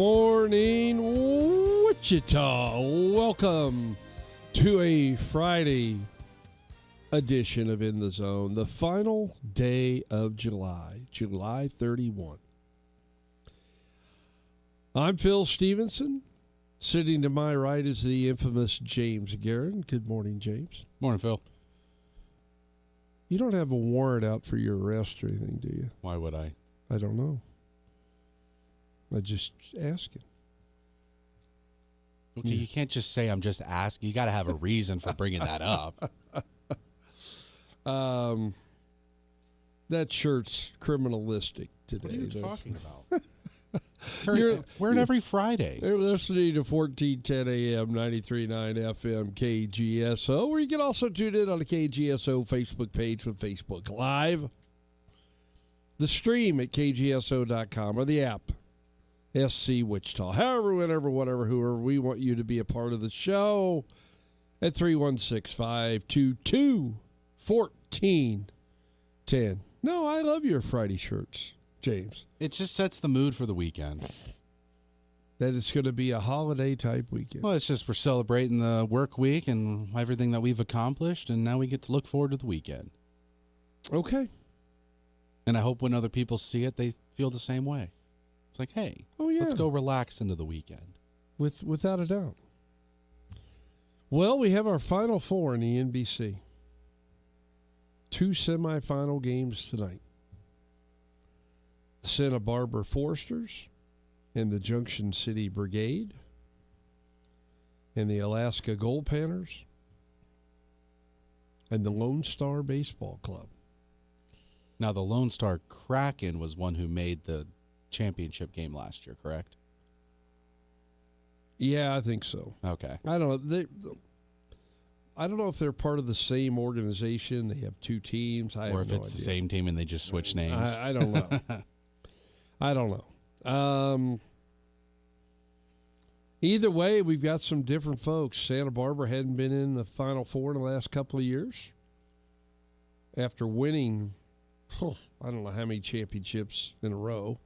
morning, Wichita. Welcome to a Friday edition of In the Zone, the final day of July, July 31. I'm Phil Stevenson. Sitting to my right is the infamous James Guerin. Good morning, James. Morning, Phil. You don't have a warrant out for your arrest or anything, do you? Why would I? I don't know. I just asking. Okay, you can't just say I'm just asking. You got to have a reason for bringing that up. That shirt's criminalistic today. What are you talking about? We're in every Friday. You're listening to 1410 AM, 93.9 FM, KGSO, where you can also tune in on the KGSO Facebook page with Facebook Live, the stream at kgso.com, or the app, SC Wichita. However, whenever, whatever, whoever, we want you to be a part of the show at 316-522-1410. No, I love your Friday shirts, James. It just sets the mood for the weekend. That it's going to be a holiday-type weekend. Well, it's just we're celebrating the work week and everything that we've accomplished, and now we get to look forward to the weekend. Okay. And I hope when other people see it, they feel the same way. It's like, hey, let's go relax into the weekend. Without a doubt. Well, we have our Final Four in the NBC. 2 semifinal games tonight. The Santa Barbara Foresters and the Junction City Brigade and the Alaska Gold Panthers and the Lone Star Baseball Club. Now, the Lone Star Kraken was one who made the championship game last year, correct? Yeah, I think so. Okay. I don't know. I don't know if they're part of the same organization. They have 2 teams. Or if it's the same team and they just switch names. I don't know. I don't know. Either way, we've got some different folks. Santa Barbara hadn't been in the Final Four in the last couple of years. After winning, I don't know how many championships in a row.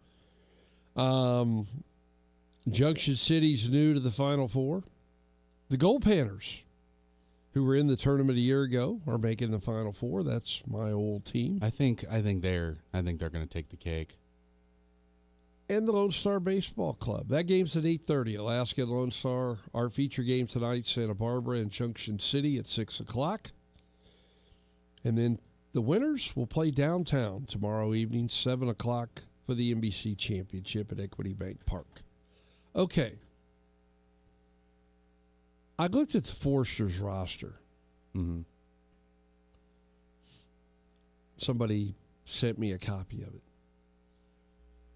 Junction City's new to the Final Four. The Gold Panthers, who were in the tournament a year ago, are making the Final Four. That's my old team. I think they're going to take the cake. And the Lone Star Baseball Club. That game's at 8:30. Alaska and Lone Star. Our feature game tonight, Santa Barbara and Junction City at 6 o'clock. And then the winners will play downtown tomorrow evening, 7 o'clock, for the NBC Championship at Equity Bank Park. Okay. I looked at the Foresters roster. Mm-hmm. Somebody sent me a copy of it.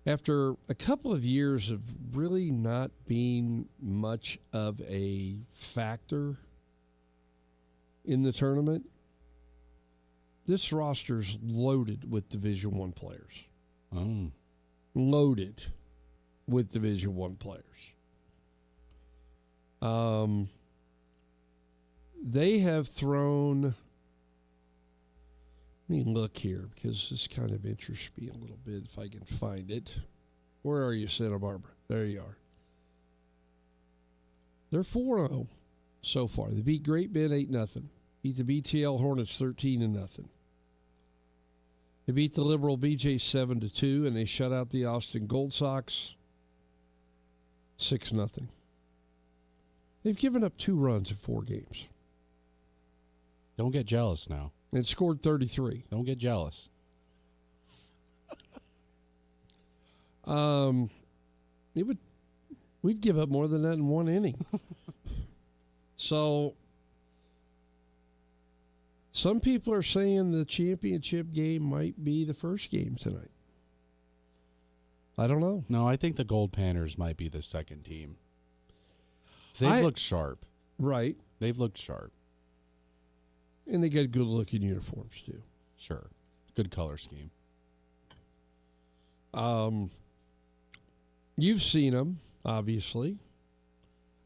After a couple of years of really not being much of a factor in the tournament, this roster's loaded with Division I players. Oh. Loaded with Division I players. They have thrown... Let me look here because this kind of interests me a little bit if I can find it. Where are you, Santa Barbara? There you are. They're 4-0 so far. They beat Great Bend 8-0. Beat the BTL Hornets 13-0. They beat the Liberal BJ 7-2, and they shut out the Austin Gold Sox 6-0. They've given up 2 runs in 4 games. Don't get jealous now. And scored 33. Don't get jealous. We'd give up more than that in 1 inning. So some people are saying the championship game might be the first game tonight. I don't know. No, I think the Gold Panthers might be the second team. They've looked sharp. Right. They've looked sharp. And they got good-looking uniforms, too. Sure. Good color scheme. You've seen them, obviously.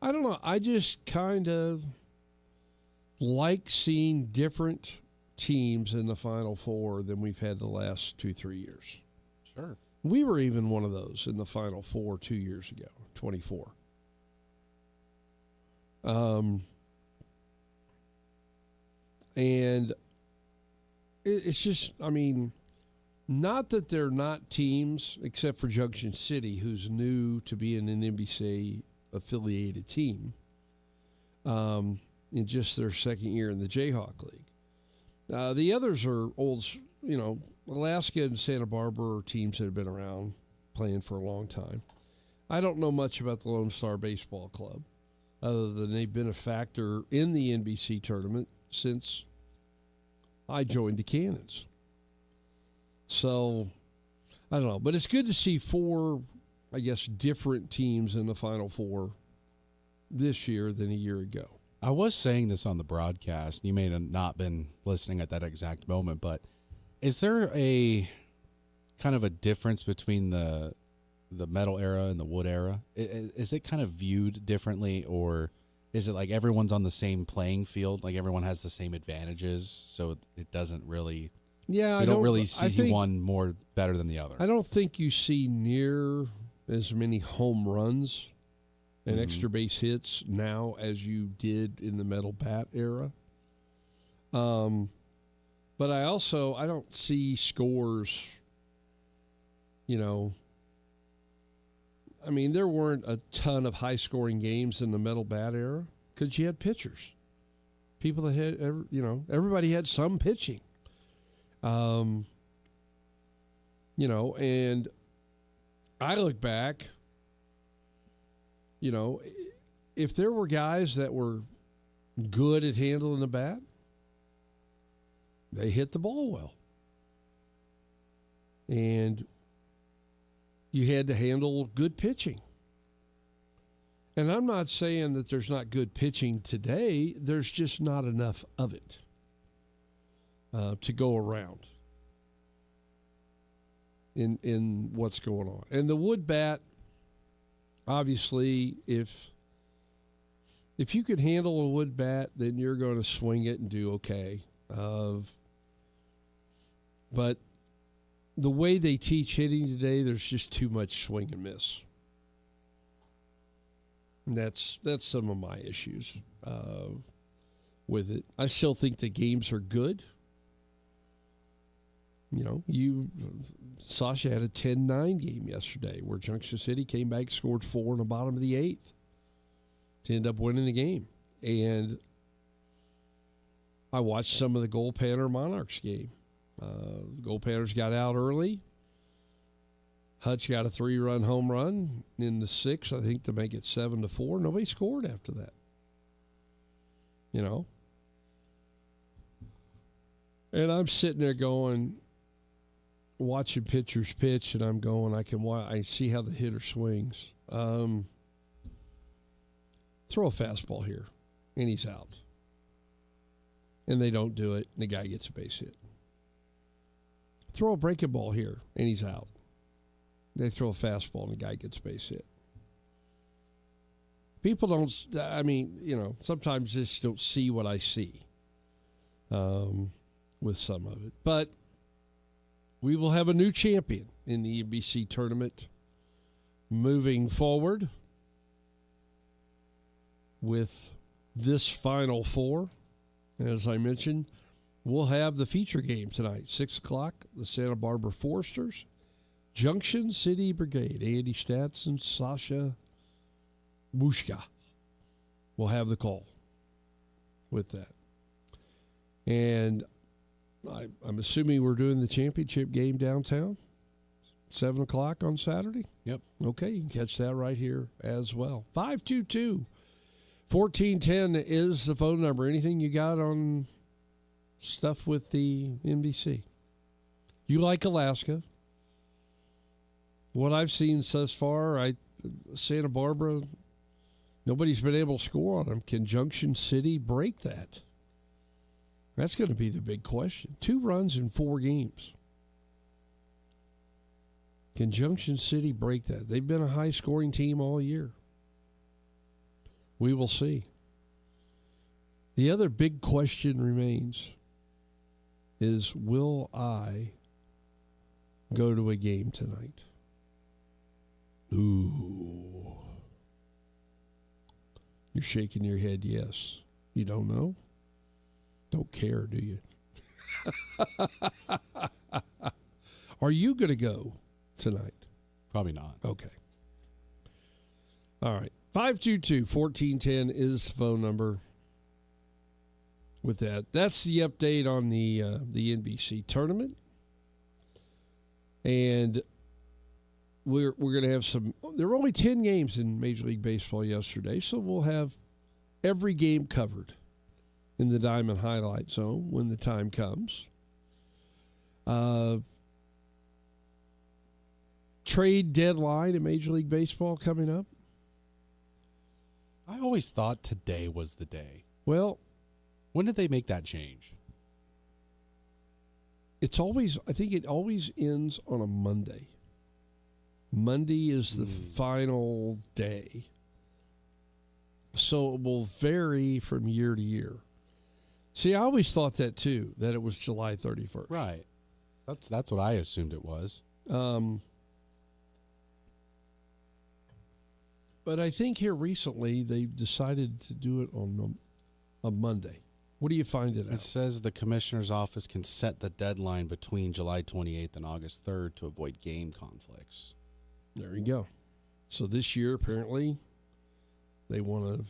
I don't know. I just kind of like seeing different teams in the Final Four than we've had the last 2-3 years. Sure. We were even one of those in the Final Four 2 years ago. 24. And it's just, I mean, not that they're not teams, except for Junction City, who's new to being an NBC affiliated team in just their second year in the Jayhawk League. The others are old, Alaska and Santa Barbara are teams that have been around playing for a long time. I don't know much about the Lone Star Baseball Club, other than they've been a factor in the NBC tournament since I joined the Cannons. So, I don't know. But it's good to see 4, I guess, different teams in the Final Four this year than a year ago. I was saying this on the broadcast. You may have not been listening at that exact moment, but is there a kind of a difference between the metal era and the wood era? Is it kind of viewed differently, or is it like everyone's on the same playing field, like everyone has the same advantages, so it doesn't really... Yeah, I don't really see one more better than the other. I don't think you see near as many home runs and extra base hits now as you did in the metal bat era. But I don't see scores, I mean, there weren't a ton of high-scoring games in the metal bat era because you had pitchers. People that had, everybody had some pitching. And I look back, if there were guys that were good at handling the bat, they hit the ball well. And you had to handle good pitching. And I'm not saying that there's not good pitching today. There's just not enough of it to go around in what's going on. And the wood bat, obviously, if you could handle a wood bat, then you're going to swing it and do okay. But the way they teach hitting today, there's just too much swing and miss. And that's some of my issues with it. I still think the games are good. Sasha had a 10-9 game yesterday where Junction City came back, scored 4 in the bottom of the 8th to end up winning the game. And I watched some of the Gold Panther Monarchs game. The Gold Panthers got out early. Hutch got a 3-run home run in the 6th, I think, to make it 7-4. Nobody scored after that. And I'm sitting there watching pitchers pitch, and I'm going, I see how the hitter swings. Throw a fastball here, and he's out. And they don't do it, and the guy gets a base hit. Throw a breaking ball here, and he's out. They throw a fastball, and the guy gets a base hit. People don't, sometimes just don't see what I see with some of it. But we will have a new champion in the NBC tournament moving forward with this Final Four. As I mentioned, we'll have the feature game tonight, 6 o'clock, the Santa Barbara Foresters, Junction City Brigade, Andy Statz and Sasha Bushka will have the call with that. And I'm assuming we're doing the championship game downtown, 7 o'clock on Saturday? Yep. Okay, you can catch that right here as well. 522-1410 is the phone number. Anything you got on stuff with the NBC? You like Alaska. What I've seen thus far, Santa Barbara, nobody's been able to score on them. Can Junction City break that? That's going to be the big question. 2 runs in 4 games. Can Junction City break that? They've been a high-scoring team all year. We will see. The other big question remains is, will I go to a game tonight? Ooh. You're shaking your head yes. You don't know? Don't care, do you? Are you going to go tonight? Probably not. Okay. All right. 522-1410 is the phone number. With that, that's the update on the NBC tournament. And we're going to have some. There were only 10 games in Major League Baseball yesterday, so we'll have every game covered in the Diamond Highlight Zone when the time comes. Trade deadline in Major League Baseball coming up. I always thought today was the day. Well, when did they make that change? I think it always ends on a Monday. Monday is the final day. So it will vary from year to year. See, I always thought that too, that it was July 31st. Right. That's what I assumed it was. But I think here recently they've decided to do it on a Monday. What do you find it It out? says the commissioner's office can set the deadline between July 28th and August 3rd to avoid game conflicts. There you go. So this year, apparently, they want to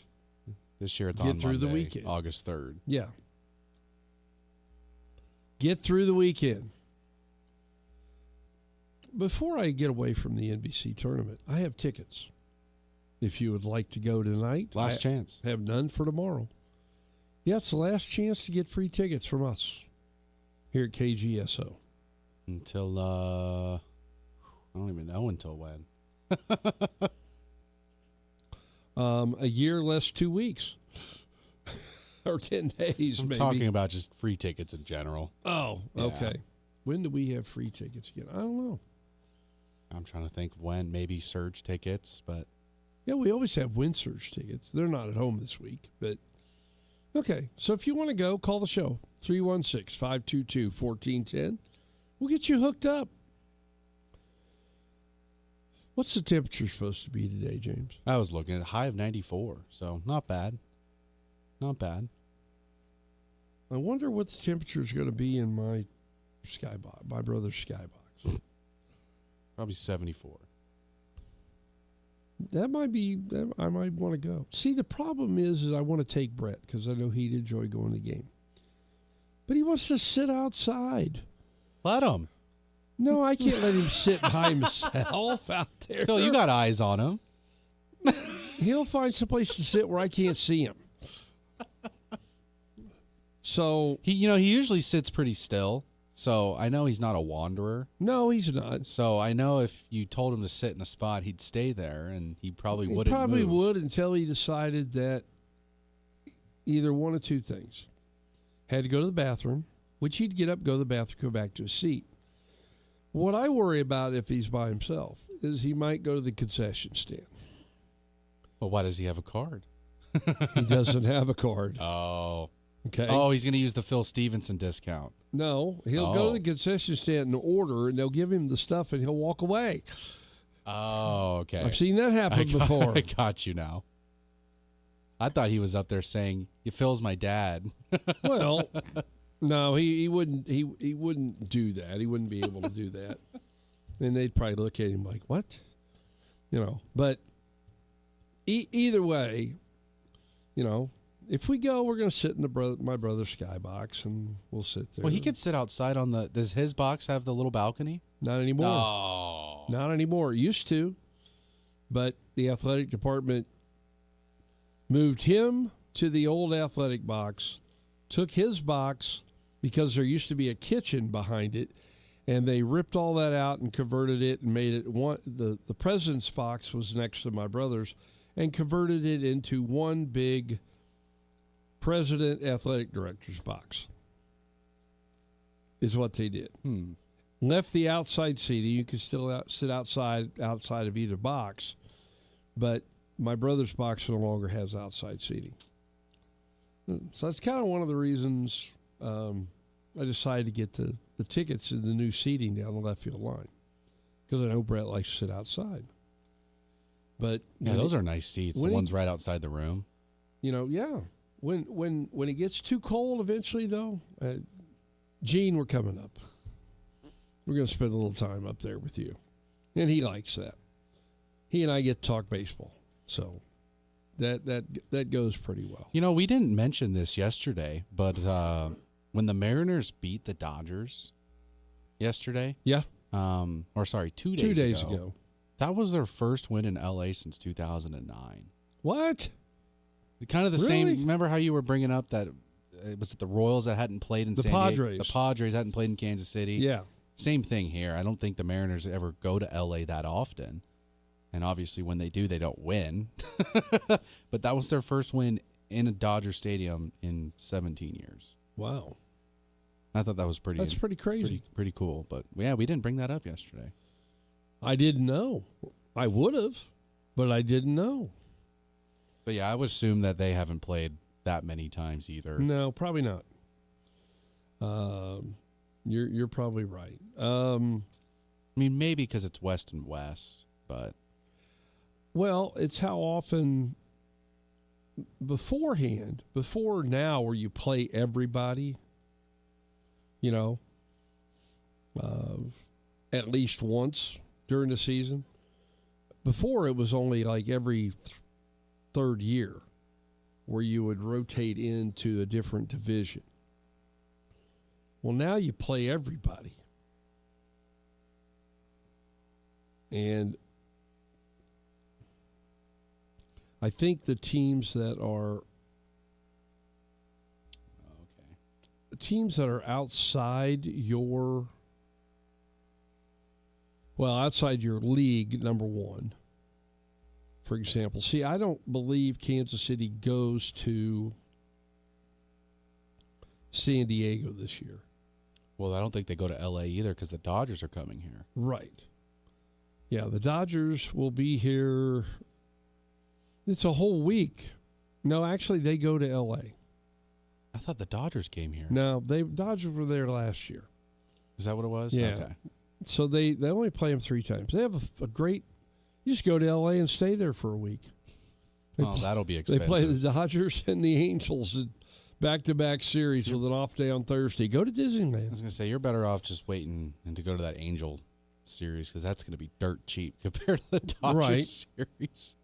This year it's get on through Monday, the weekend. August 3rd. Yeah. Get through the weekend. Before I get away from the NBC tournament, I have tickets. If you would like to go tonight. Last chance. I have none for tomorrow. Yeah, it's the last chance to get free tickets from us here at KGSO. Until, I don't even know until when. A year less 2 weeks. Or 10 days, I'm maybe. talking about just free tickets in general. Oh, Yeah. okay. When do we have free tickets again? I don't know. I'm trying to think of when. Maybe surge tickets, but Yeah, we always have wind surge tickets. They're not at home this week, but okay. So if you want to go, call the show, 316-522-1410. We'll get you hooked up. What's the temperature supposed to be today, James? I was looking at a high of 94, so not bad. Not bad. I wonder what the temperature is going to be in my skybox, my brother's skybox. Probably 74. That might be, I might want to go. See, the problem is I want to take Brett because I know he'd enjoy going to the game. But he wants to sit outside. Let him. No, I can't let him sit by himself out there. Phil, you got eyes on him. He'll find someplace to sit where I can't see him. So He usually sits pretty still. So I know he's not a wanderer. no, he's not. So I know if you told him to sit in a spot, he'd stay there, and he probably He wouldn't probably move. would until he decided that either one of two things. Had to go to the bathroom, which he'd get up, go to the bathroom, go back to his seat. What I worry about if he's by himself is he might go to the concession stand. Well, why does he have a card? He doesn't have a card. Oh. Okay. Oh, he's going to use the Phil Stevenson discount. No, he'll go to the concession stand and order, and they'll give him the stuff, and he'll walk away. Oh, okay. I've seen that happen before. I got you now. I thought he was up there saying, Phil's my dad. Well, no, he wouldn't. He wouldn't do that. He wouldn't be able to do that. And they'd probably look at him like, "What?" But either way, if we go, we're going to sit in my brother's skybox, and we'll sit there. Well, he could sit outside on the. Does his box have the little balcony? Not anymore. Oh. Not anymore. It used to, but the athletic department moved him to the old athletic box, took his box because there used to be a kitchen behind it, and they ripped all that out and converted it and made it one. The president's box was next to my brother's, and converted it into one big president athletic director's box. Is what they did. Left the outside seating. You could still sit outside of either box, but my brother's box no longer has outside seating. So that's kind of one of the reasons I decided to get the tickets in the new seating down the left field line, because I know Brett likes to sit outside. But Yeah, those are nice seats. The ones right outside the room. Yeah. When it gets too cold eventually, though, Gene, we're coming up. We're going to spend a little time up there with you. And he likes that. He and I get to talk baseball. So that goes pretty well. We didn't mention this yesterday, but when the Mariners beat the Dodgers yesterday, Yeah. 2 days, 2 days ago. That was their first win in L.A. since 2009. What? Kind of the Really? same. Remember how you were bringing up that was it the Royals that hadn't played in The San Padres. Diego? The Padres hadn't played in Kansas City. Yeah. Same thing here. I don't think the Mariners ever go to L.A. that often. And obviously when they do, they don't win. But that was their first win in a Dodger Stadium in 17 years. Wow. I thought that was pretty. That's pretty crazy. Pretty cool. But, yeah, we didn't bring that up yesterday. I didn't know. I would have, but I didn't know. But, yeah, I would assume that they haven't played that many times either. No, probably not. You're probably right. I mean, maybe because it's West and West, but. Well, it's how often before now, where you play everybody, at least once during the season. Before, it was only like every third year where you would rotate into a different division. Well, now you play everybody. And I think the teams that are outside your league, number one, for example. See, I don't believe Kansas City goes to San Diego this year. Well, I don't think they go to L.A. either because the Dodgers are coming here. Right. Yeah, the Dodgers will be here. It's a whole week. No, actually, they go to L.A. I thought the Dodgers came here. No, Dodgers were there last year. Is that what it was? Yeah. Okay. So they only play them 3 times. They have a great. You just go to L.A. and stay there for a week. That'll be expensive. They play the Dodgers and the Angels in back-to-back series with an off day on Thursday. Go to Disneyland. I was going to say, you're better off just waiting and to go to that Angel series because that's going to be dirt cheap compared to the Dodgers series.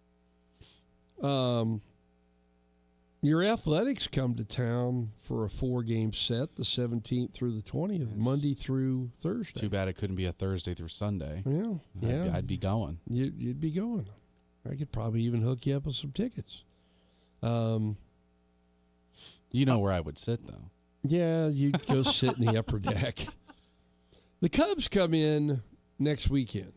Your Athletics come to town for a 4-game set, the 17th through the 20th, Monday through Thursday. Too bad it couldn't be a Thursday through Sunday. Yeah. I'd be going. You'd be going. I could probably even hook you up with some tickets. You know where I would sit, though. Yeah, you'd go sit in the upper deck. The Cubs come in next weekend.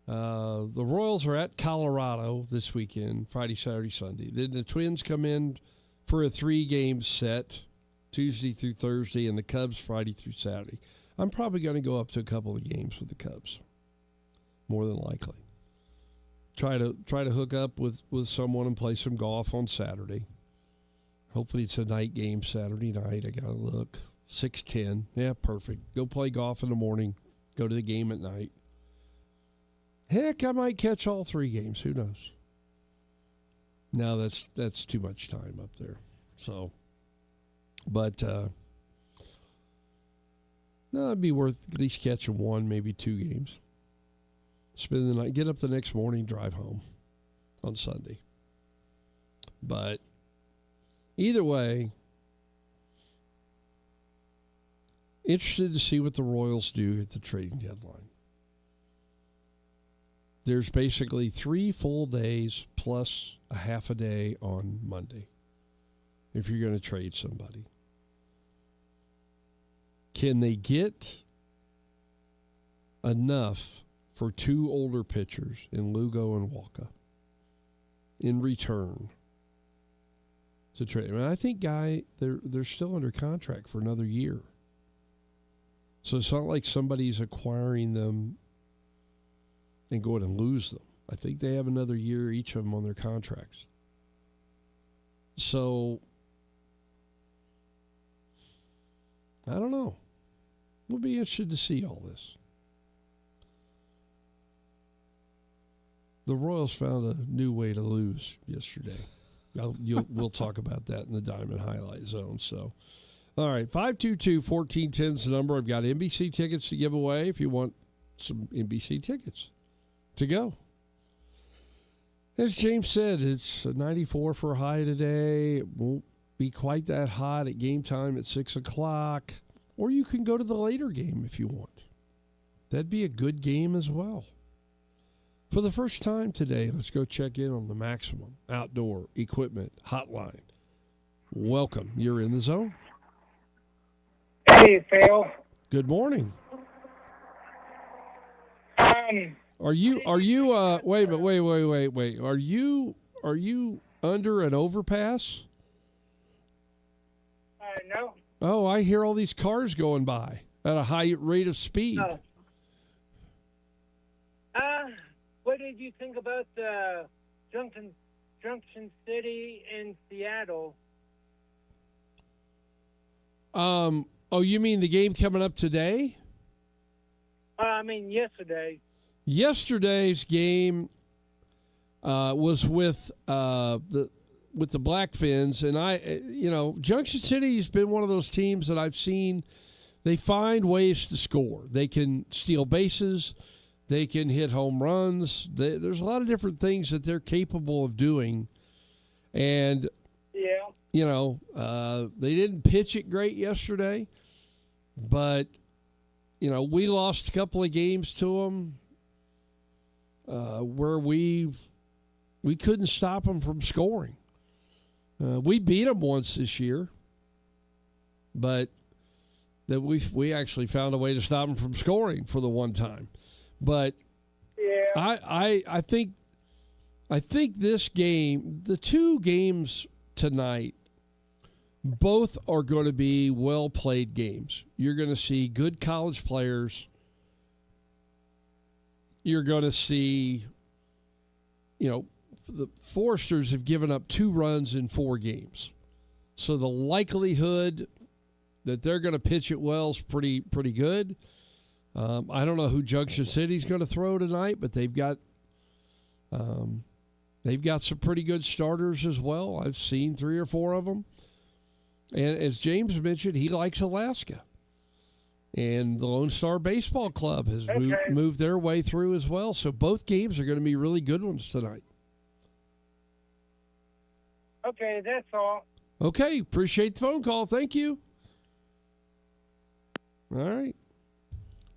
The Royals are at Colorado this weekend, Friday, Saturday, Sunday. Then the Twins come in for a 3-game set, Tuesday through Thursday, and the Cubs Friday through Saturday. I'm probably going to go up to a couple of games with the Cubs, more than likely. Try to hook up with someone and play some golf on Saturday. Hopefully it's a night game Saturday night. I got to look. 6:10. Yeah, perfect. Go play golf in the morning. Go to the game at night. Heck, I might catch all 3 games. Who knows? No, that's too much time up there. So, but no, it'd be worth at least catching 1, maybe 2 games. Spend the night, get up the next morning, drive home on Sunday. But either way, interested to see what the Royals do at the trading deadline. There's basically 3 full days plus a half a day on Monday if you're going to trade somebody. Can they get enough for 2 older pitchers in Lugo and Walker in return to trade? I mean, I think, they're still under contract for another year. So it's not like somebody's acquiring them and go ahead and lose them. I think they have another year, each of them, on their contracts. So, I don't know. We'll be interested to see all this. The Royals found a new way to lose yesterday. We'll talk about that in the Diamond Highlight Zone. So, all right, 522-1410 is the number. I've got NBC tickets to give away if you want some NBC tickets to go. As James said, it's 94 for a high today. It won't be quite that hot at game time at 6 o'clock. Or you can go to the later game if you want. That'd be a good game as well. For the first time today, let's go check in on the Maximum Outdoor Equipment Hotline. Welcome. You're in the zone. Hey, Phil. Good morning. Are you wait. Are you under an overpass? No. Oh, I hear all these cars going by at a high rate of speed. What did you think about Junction City in Seattle? Oh, you mean the game coming up today? Yesterday. Yesterday's game was with the Blackfins, and Junction City's been one of those teams that I've seen. They find ways to score. They can steal bases. They can hit home runs. There's a lot of different things that they're capable of doing, and they didn't pitch it great yesterday, but we lost a couple of games to them where we couldn't stop them from scoring. We beat them once this year, but that we actually found a way to stop them from scoring for the one time. But I think this game, the two games tonight, both are going to be well-played games. You're going to see good college players. You're going to see, the Foresters have given up 2 runs in 4 games. So the likelihood that they're going to pitch it well is pretty good. I don't know who Junction City's going to throw tonight, but they've got some pretty good starters as well. I've seen 3 or 4 of them. And as James mentioned, he likes Alaska. And the Lone Star Baseball Club has moved their way through as well. So both games are going to be really good ones tonight. Okay, that's all. Okay, appreciate the phone call. Thank you. All right.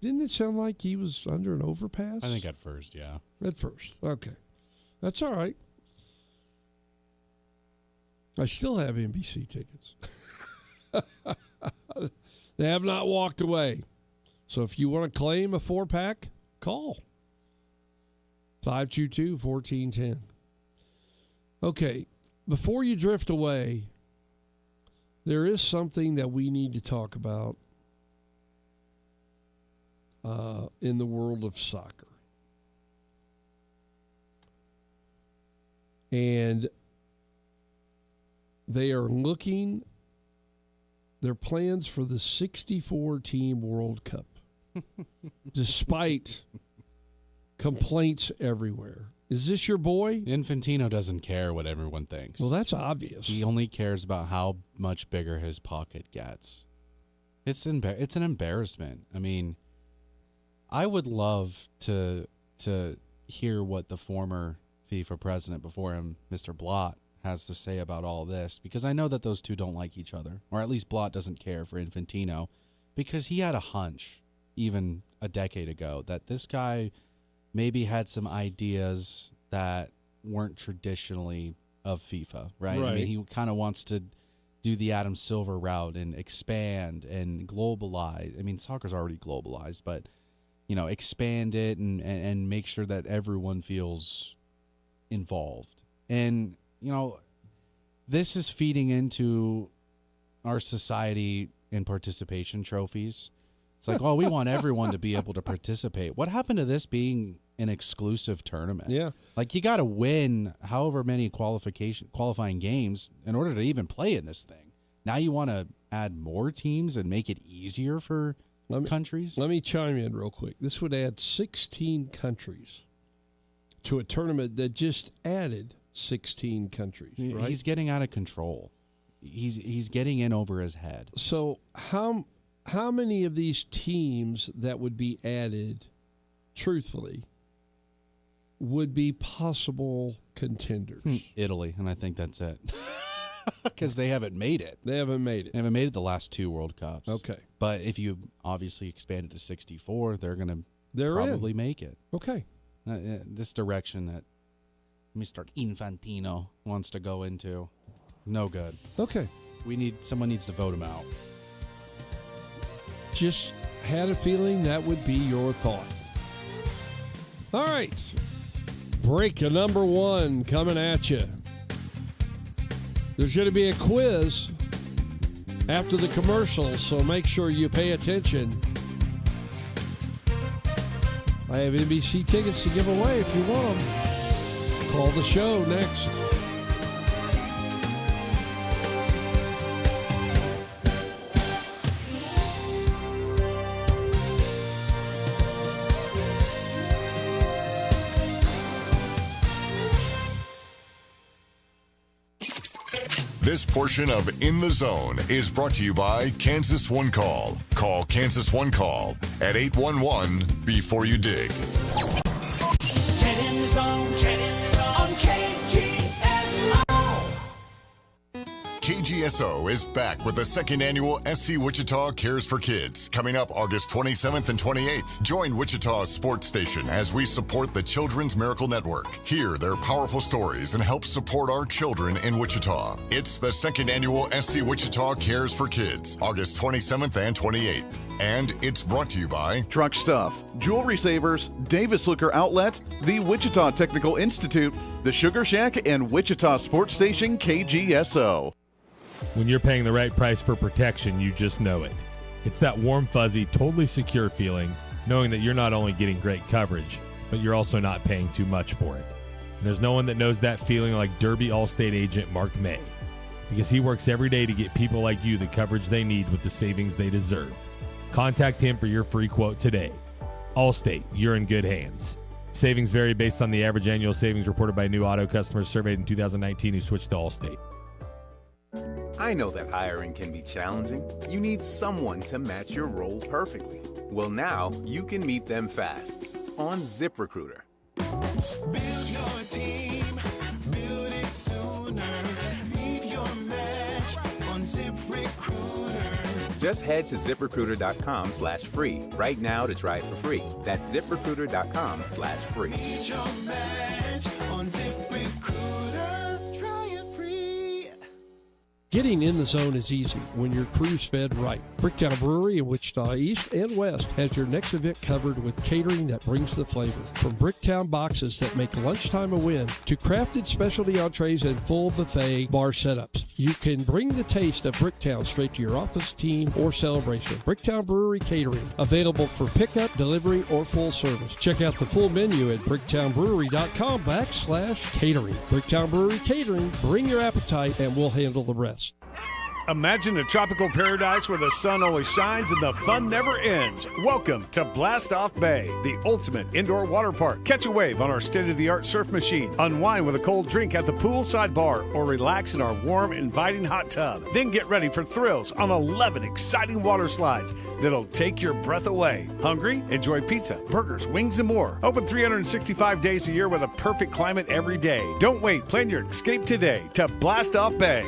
Didn't it sound like he was under an overpass? I think at first, yeah. At first. Okay. That's all right. I still have NBC tickets. They have not walked away. So if you want to claim a 4-pack, call. 522-1410. Okay. Before you drift away, there is something that we need to talk about in the world of soccer. And they are looking their plans for the 64-team World Cup, despite complaints everywhere. Is this your boy? Infantino doesn't care what everyone thinks. Well, that's obvious. He only cares about how much bigger his pocket gets. It's an embarrassment. I mean, I would love to hear what the former FIFA president before him, Mr. Blatt, has to say about all this, because I know that those two don't like each other, or at least Blatt doesn't care for Infantino, because he had a hunch even a decade ago that this guy maybe had some ideas that weren't traditionally of FIFA, right? I mean, he kind of wants to do the Adam Silver route and expand and globalize. I mean, soccer's already globalized, but, expand it and make sure that everyone feels involved. And, this is feeding into our society in participation trophies. It's like, we want everyone to be able to participate. What happened to this being an exclusive tournament? Yeah. Like, you got to win however many qualifying games in order to even play in this thing. Now you want to add more teams and make it easier for countries? Let me chime in real quick. This would add 16 countries to a tournament that just added 16 countries, right? He's getting out of control. He's getting in over his head. So how many of these teams that would be added, truthfully, would be possible contenders? Italy, and I think that's it. Because they haven't made it. They haven't made it. They haven't made it the last 2 World Cups. Okay. But if you obviously expand it to 64, they're going to They're probably make it. Okay. This direction that Mr. Infantino wants to go into, no good. Okay. Someone needs to vote him out. Just had a feeling that would be your thought. All right. Break number 1 coming at you. There's going to be a quiz after the commercials, so make sure you pay attention. I have NBC tickets to give away if you want them. Call the show next. This portion of In the Zone is brought to you by Kansas One Call. Call Kansas One Call at 811 before you dig. Get in the zone, on KGSO. KGSO is back with the second annual SC Wichita Cares for Kids, coming up August 27th and 28th. Join Wichita's sports station as we support the Children's Miracle Network. Hear their powerful stories and help support our children in Wichita. It's the second annual SC Wichita Cares for Kids, August 27th and 28th. And it's brought to you by Truck Stuff, Jewelry Savers, Davis Liquor Outlet, the Wichita Technical Institute, the Sugar Shack, and Wichita Sports Station KGSO. When you're paying the right price for protection, you just know it. It's that warm, fuzzy, totally secure feeling, knowing that you're not only getting great coverage, but you're also not paying too much for it. And there's no one that knows that feeling like Derby Allstate agent Mark May, because he works every day to get people like you the coverage they need with the savings they deserve. Contact him for your free quote today. Allstate, you're in good hands. Savings vary based on the average annual savings reported by new auto customers surveyed in 2019 who switched to Allstate. I know that hiring can be challenging. You need someone to match your role perfectly. Well, now you can meet them fast on ZipRecruiter. Build your team, build it sooner. Meet your match on ZipRecruiter. Just head to ZipRecruiter.com/free right now to try it for free. That's ZipRecruiter.com/free. Meet your match on ZipRecruiter. Try it free. Getting in the zone is easy when your crew's fed right. Bricktown Brewery in Wichita East and West has your next event covered with catering that brings the flavor. From Bricktown boxes that make lunchtime a win to crafted specialty entrees and full buffet bar setups, you can bring the taste of Bricktown straight to your office, team, or celebration. Bricktown Brewery Catering, available for pickup, delivery, or full service. Check out the full menu at bricktownbrewery.com/catering. Bricktown Brewery Catering, bring your appetite and we'll handle the rest. Imagine a tropical paradise where the sun always shines and the fun never ends. Welcome to Blast Off Bay, the ultimate indoor water park. Catch a wave on our state-of-the-art surf machine, unwind with a cold drink at the poolside bar, or relax in our warm, inviting hot tub. Then get ready for thrills on 11 exciting water slides that'll take your breath away. Hungry? Enjoy pizza, burgers, wings, and more. Open 365 days a year with a perfect climate every day. Don't wait. Plan your escape today to Blast Off Bay.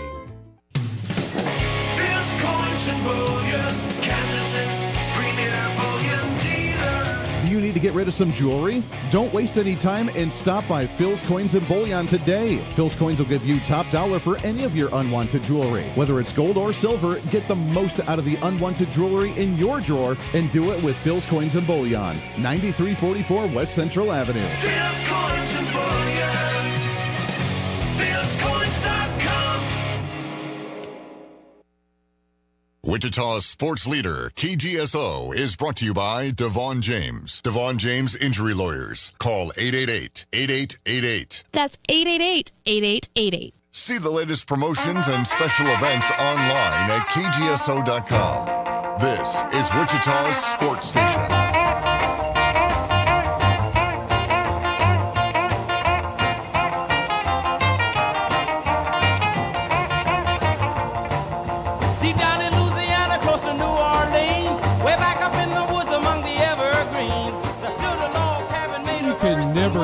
Coins and bullion, Kansas's premier bullion dealer. Do you need to get rid of some jewelry? Don't waste any time and stop by Phil's Coins and Bullion today. Phil's Coins will give you top dollar for any of your unwanted jewelry. Whether it's gold or silver, get the most out of the unwanted jewelry in your drawer and do it with Phil's Coins and Bullion, 9344 West Central Avenue. Phil's Coins and Bullion. Phil'sCoins.com. Wichita's sports leader, KGSO, is brought to you by Devon Jaimes. Devon Jaimes Injury Lawyers. Call 888-8888. That's 888-8888. See the latest promotions and special events online at KGSO.com. This is Wichita's sports station.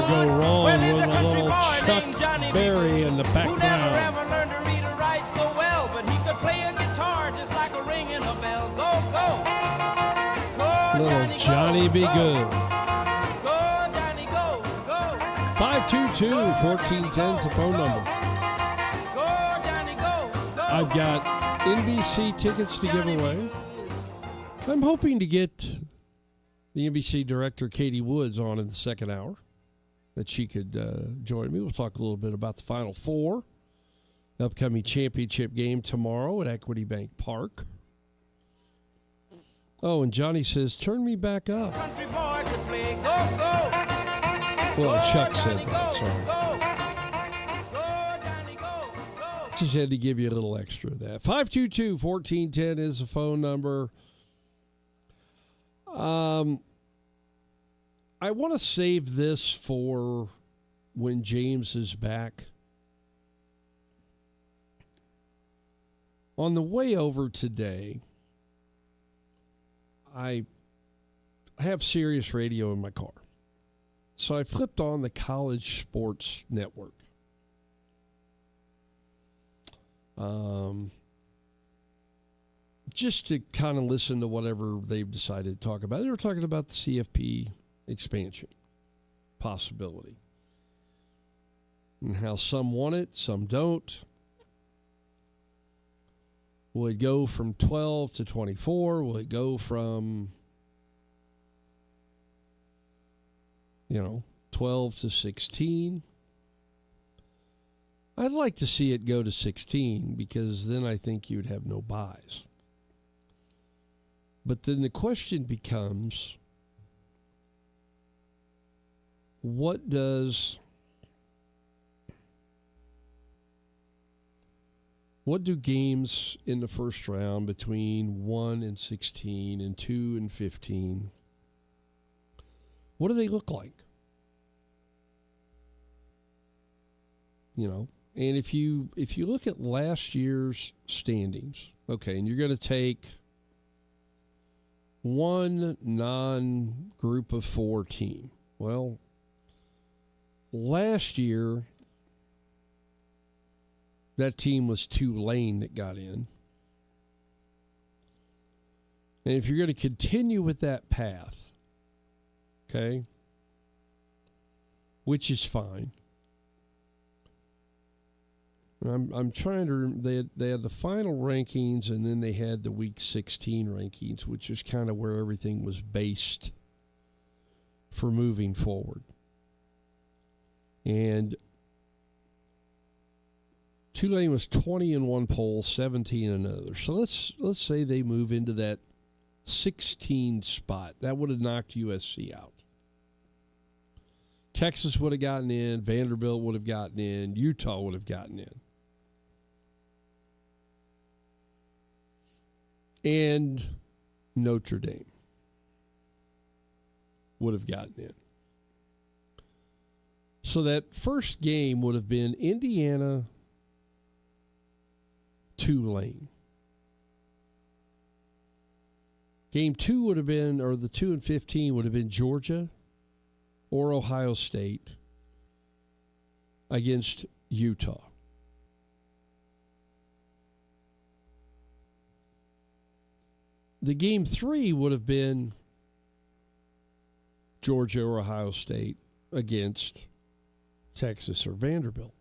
go wrong with a little Chuck Berry in the Who never background. ever learned to read or write so well, but he could play a guitar just like a ring in a bell. Go, go. Go, Little Johnny Be Good. Go, Johnny, go, go. 522-1410 is the phone number. Go, Johnny, go, go. I've got NBC tickets to give away. I'm hoping to get the NBC director, Katie Woods, on in the second hour, that she could join me. We'll talk a little bit about the Final Four, the upcoming championship game tomorrow at Equity Bank Park. Oh, and Johnny says, turn me back up. Country boy could play. Go, go. Well, Chuck said that, sorry. Go, Johnny, go, go. Just had to give you a little extra of that. 522-1410 is the phone number. I want to save this for when James is back. On the way over today, I have Sirius Radio in my car. So I flipped on the College Sports Network. Just to kind of listen to whatever they've decided to talk about. They were talking about the CFP expansion possibility and how some want it, some don't. Will it go from 12 to 24? Will it go from, 12 to 16? I'd like to see it go to 16 because then I think you'd have no buys. But then the question becomes, what do games in the first round between 1 and 16 and 2 and 15, what do they look like? And if you look at last year's standings, okay, and you're going to take one non-group of 4 team. Well, last year, that team was Tulane that got in. And if you're going to continue with that path, okay, which is fine. I'm trying to. They had the final rankings, and then they had the Week 16 rankings, which is kind of where everything was based for moving forward. And Tulane was 20 in one poll, 17 in another. So let's say they move into that 16 spot. That would have knocked USC out. Texas would have gotten in. Vanderbilt would have gotten in. Utah would have gotten in. And Notre Dame would have gotten in. So that first game would have been Indiana, Tulane. Game 2 would have been, or the 2 and 15 would have been Georgia or Ohio State against Utah. The game 3 would have been Georgia or Ohio State against Texas or Vanderbilt.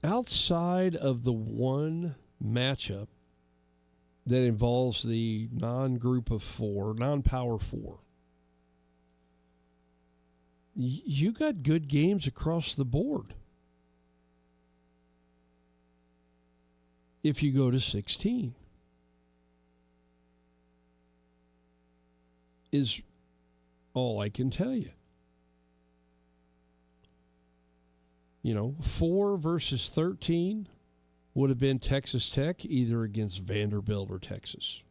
Outside of the one matchup that involves the non-group of 4, non-power 4, you got good games across the board. If you go to 16, is all I can tell you. 4 versus 13 would have been Texas Tech, either against Vanderbilt or Texas.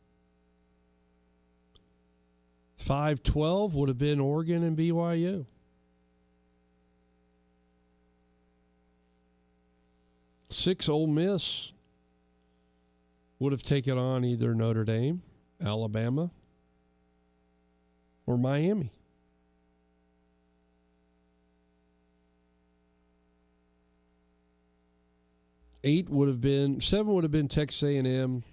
5-12 would have been Oregon and BYU. 6 Ole Miss would have taken on either Notre Dame, Alabama, or Miami. Seven would have been Texas A&M.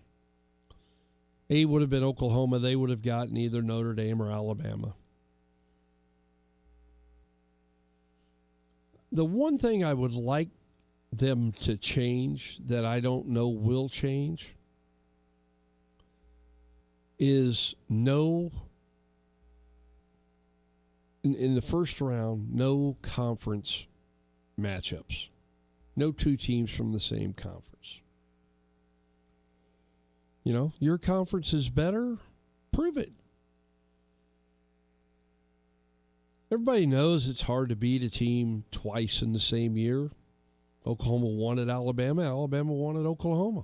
8 would have been Oklahoma. They would have gotten either Notre Dame or Alabama. The one thing I would like them to change that I don't know will change is in the first round, no conference matchups. No two teams from the same conference. You know, your conference is better, prove it. Everybody knows it's hard to beat a team twice in the same year. Oklahoma won at Alabama. Alabama won at Oklahoma.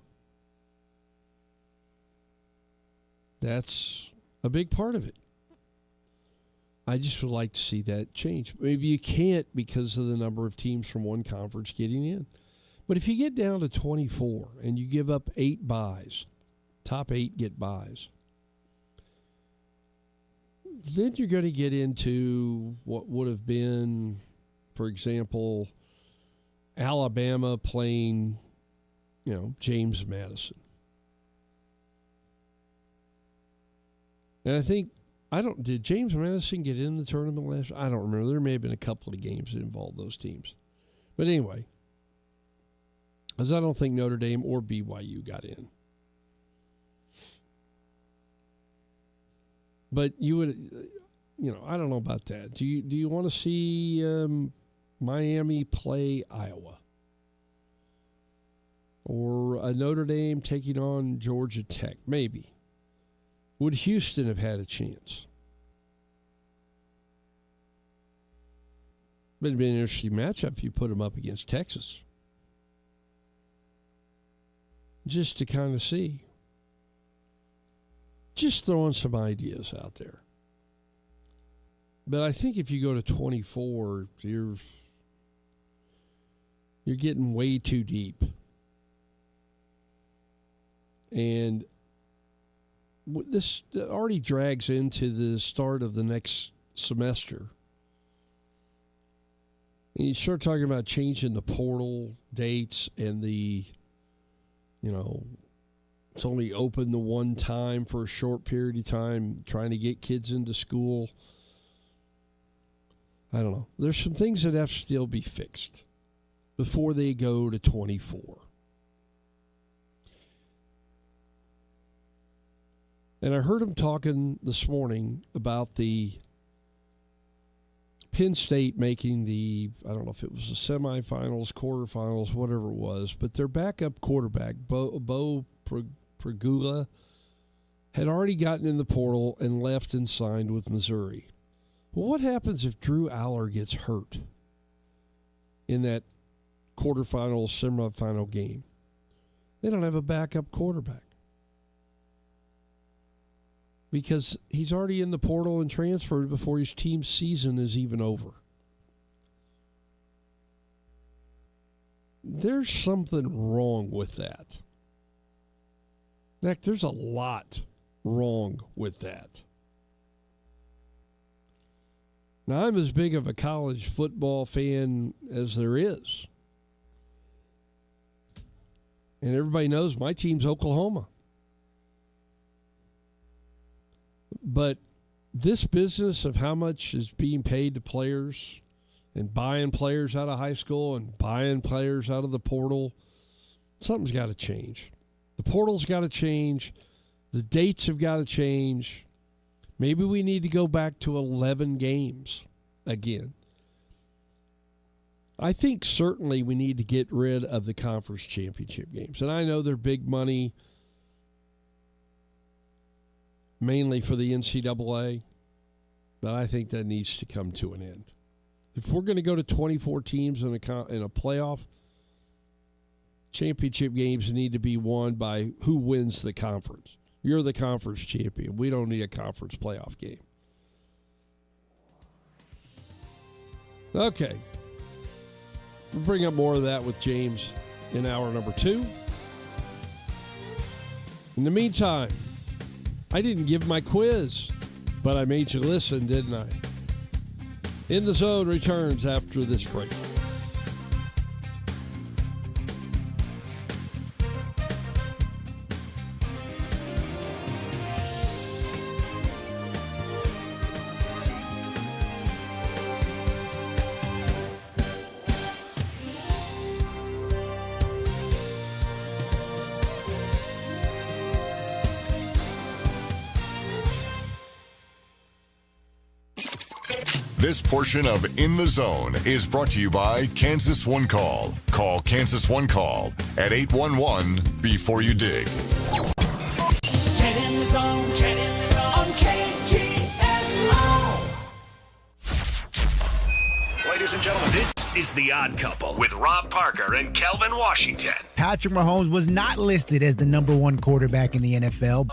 That's a big part of it. I just would like to see that change. Maybe you can't because of the number of teams from one conference getting in. But if you get down to 24 and you give up 8 buys, top 8 get buys, then you're going to get into what would have been, for example, Alabama playing, James Madison. And I think, did James Madison get in the tournament last year? I don't remember. There may have been a couple of games that involved those teams. But anyway, because I don't think Notre Dame or BYU got in. But you would, I don't know about that. Do you want to see Miami play Iowa? Or a Notre Dame taking on Georgia Tech? Maybe. Would Houston have had a chance? But it'd be an interesting matchup if you put them up against Texas. Just to kind of see. Just throwing some ideas out there. But I think if you go to 24, you're getting way too deep. And this already drags into the start of the next semester. And you start talking about changing the portal dates and it's only open the one time for a short period of time, trying to get kids into school. I don't know. There's some things that have to still be fixed before they go to 24. And I heard him talking this morning about the Penn State making I don't know if it was the semifinals, quarterfinals, whatever it was, but their backup quarterback, Bo Pragula, had already gotten in the portal and left and signed with Missouri. Well, what happens if Drew Aller gets hurt in that quarterfinal, semifinal game? They don't have a backup quarterback. Because he's already in the portal and transferred before his team's season is even over. There's something wrong with that. In fact, there's a lot wrong with that. Now, I'm as big of a college football fan as there is. And everybody knows my team's Oklahoma. But this business of how much is being paid to players and buying players out of high school and buying players out of the portal, something's got to change. The portal's got to change. The dates have got to change. Maybe we need to go back to 11 games again. I think certainly we need to get rid of the conference championship games. And I know they're big money, mainly for the NCAA, but I think that needs to come to an end. If we're going to go to 24 teams in a playoff, championship games need to be won by who wins the conference. You're the conference champion. We don't need a conference playoff game. Okay. We'll bring up more of that with James in hour number 2. In the meantime, I didn't give my quiz. But I made you listen, didn't I? In the Zone returns after this break. This portion of In the Zone is brought to you by Kansas One Call. Call Kansas One Call at 811 before you dig. Get in the zone, get in the zone on KGSO. Ladies and gentlemen, this is The Odd Couple with Rob Parker and Kelvin Washington. Patrick Mahomes was not listed as the number one quarterback in the NFL.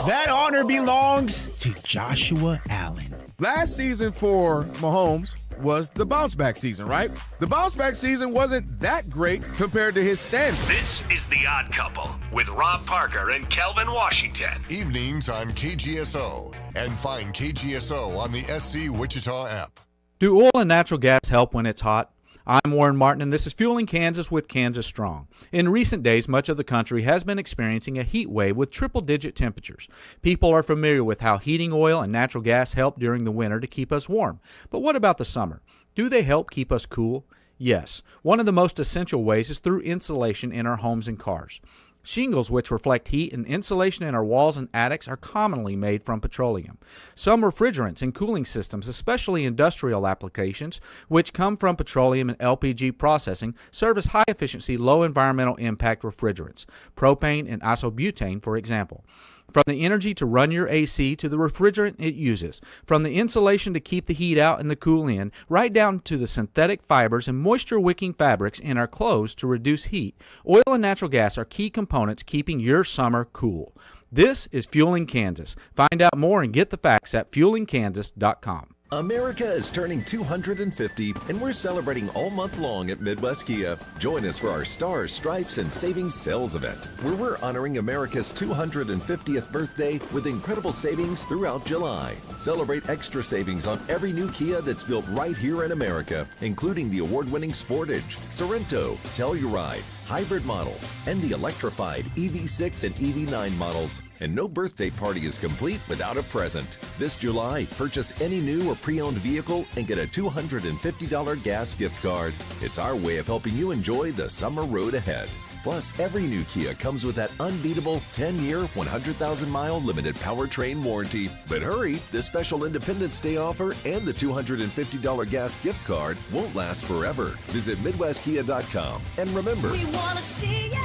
That honor belongs to Joshua Allen. Last season for Mahomes was the bounce back season, right? The bounce back season wasn't that great compared to his standards. This is The Odd Couple with Rob Parker and Kelvin Washington. Evenings on KGSO, and find KGSO on the SC Wichita app. Do oil and natural gas help when it's hot? I'm Warren Martin, and this is Fueling Kansas with Kansas Strong. In recent days, much of the country has been experiencing a heat wave with triple-digit temperatures. People are familiar with how heating oil and natural gas help during the winter to keep us warm. But what about the summer? Do they help keep us cool? Yes. One of the most essential ways is through insulation in our homes and cars. Shingles, which reflect heat, and insulation in our walls and attics are commonly made from petroleum. Some refrigerants and cooling systems, especially industrial applications, which come from petroleum and LPG processing, serve as high-efficiency, low-environmental impact refrigerants, propane and isobutane, for example. From the energy to run your AC to the refrigerant it uses, from the insulation to keep the heat out and the cool in, right down to the synthetic fibers and moisture-wicking fabrics in our clothes to reduce heat, oil and natural gas are key components keeping your summer cool. This is Fueling Kansas. Find out more and get the facts at fuelingkansas.com. America is turning 250, and we're celebrating all month long at Midwest Kia. Join us for our Stars, Stripes, and Savings Sales event, where we're honoring America's 250th birthday with incredible savings throughout July. Celebrate extra savings on every new Kia that's built right here in America, including the award-winning Sportage, Sorento, Telluride, hybrid models, and the electrified EV6 and EV9 models. And no birthday party is complete without a present. This July, purchase any new or pre-owned vehicle and get a $250 gas gift card. It's our way of helping you enjoy the summer road ahead. Plus, every new Kia comes with that unbeatable 10-year, 100,000-mile limited powertrain warranty. But hurry, this special Independence Day offer and the $250 gas gift card won't last forever. Visit MidwestKia.com. And remember, We want to see ya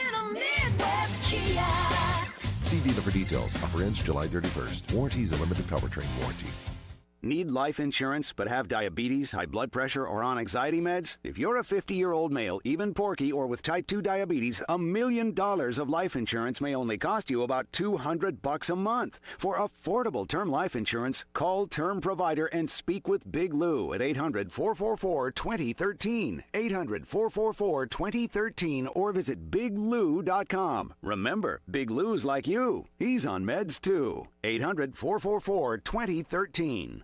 in a Midwest Kia. see dealer for details. Offer ends July 31st. Warranty is a limited powertrain warranty. Need life insurance but have diabetes, high blood pressure, or on anxiety meds? If you're a 50-year-old male, even porky, or with type 2 diabetes, $1 million of life insurance may only cost you about $200 a month. For affordable term life insurance, call Term Provider and speak with Big Lou at 800-444-2013, 800-444-2013, or visit biglou.com. Remember, Big Lou's like you. He's on meds too. 800-444-2013.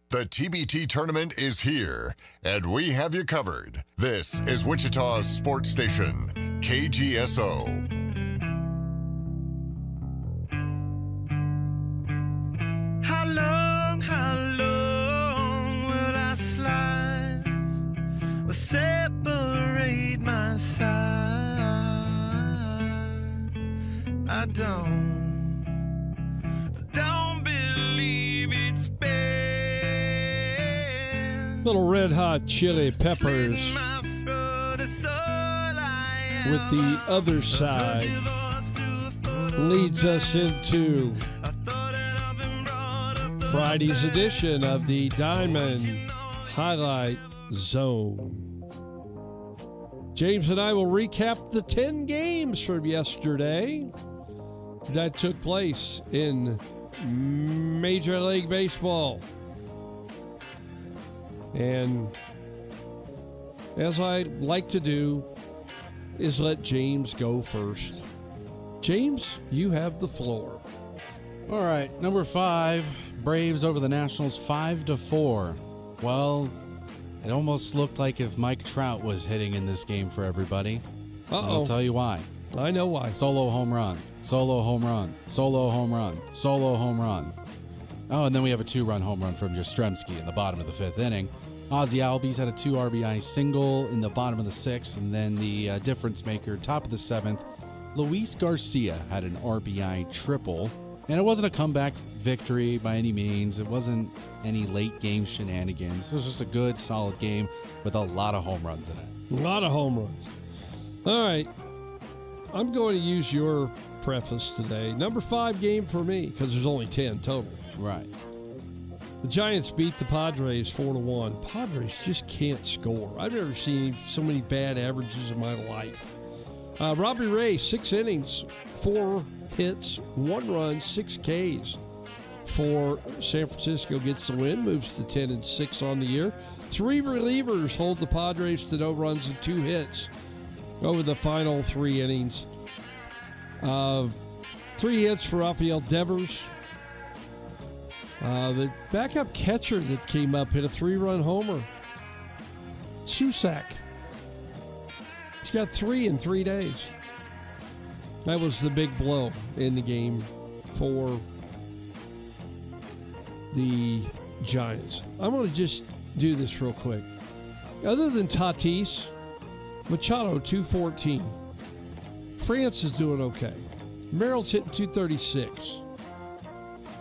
The TBT tournament is here, and we have you covered. This is Wichita's sports station, KGSO. How long will I slide or separate my side? I don't believe it's been. Little Red Hot Chili Peppers with The Other Side leads us into Friday's edition of the Diamond Highlight Zone. James and I will recap the 10 games from yesterday that took place in Major League Baseball. And as I like to do, is let James go first. James, you have the floor. All right, number 5, Braves over the Nationals 5-4. Well, it almost looked like if Mike Trout was hitting in this game for everybody. I'll tell you why. I know why. Solo home run, solo home run, solo home run, solo home run. Oh, and then we have a 2-run home run from Yastrzemski in the bottom of the 5th inning. Ozzie Albies had a 2 RBI single in the bottom of the 6th, and then the difference maker, top of the 7th, Luis Garcia had an RBI triple. And it wasn't a comeback victory by any means. It wasn't any late game shenanigans. It was just a good, solid game with a lot of home runs in it. A lot of home runs. All right. I'm going to use your preface today. Number 5 game for me, because there's only 10 total. Right. The Giants beat the Padres 4-1. Padres just can't score. I've never seen so many bad averages in my life. Robbie Ray, 6 innings, 4 hits, 1 run, 6 Ks for San Francisco, gets the win, moves to 10-6 on the year. 3 relievers hold the Padres to no runs and 2 hits over the final 3 innings. 3 hits for Rafael Devers. The backup catcher that came up hit a 3-run homer. Susak. He's got 3 in 3 days. That was the big blow in the game for the Giants. I'm going to just do this real quick. Other than Tatis, Machado 214. France is doing okay. Merrill's hitting 236.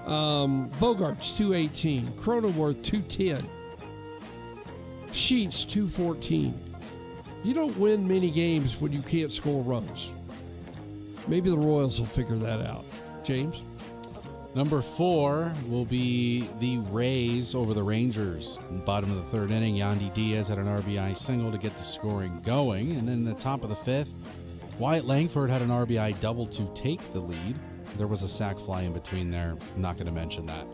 Bogart's 218. Cronenworth 210. Sheets 214. You don't win many games when you can't score runs. Maybe the Royals will figure that out. James? Number 4 will be the Rays over the Rangers. In the bottom of the 3rd inning, Yandy Diaz had an RBI single to get the scoring going. And then in the top of the 5th, Wyatt Langford had an RBI double to take the lead. There was a sac fly in between there. I'm not going to mention that.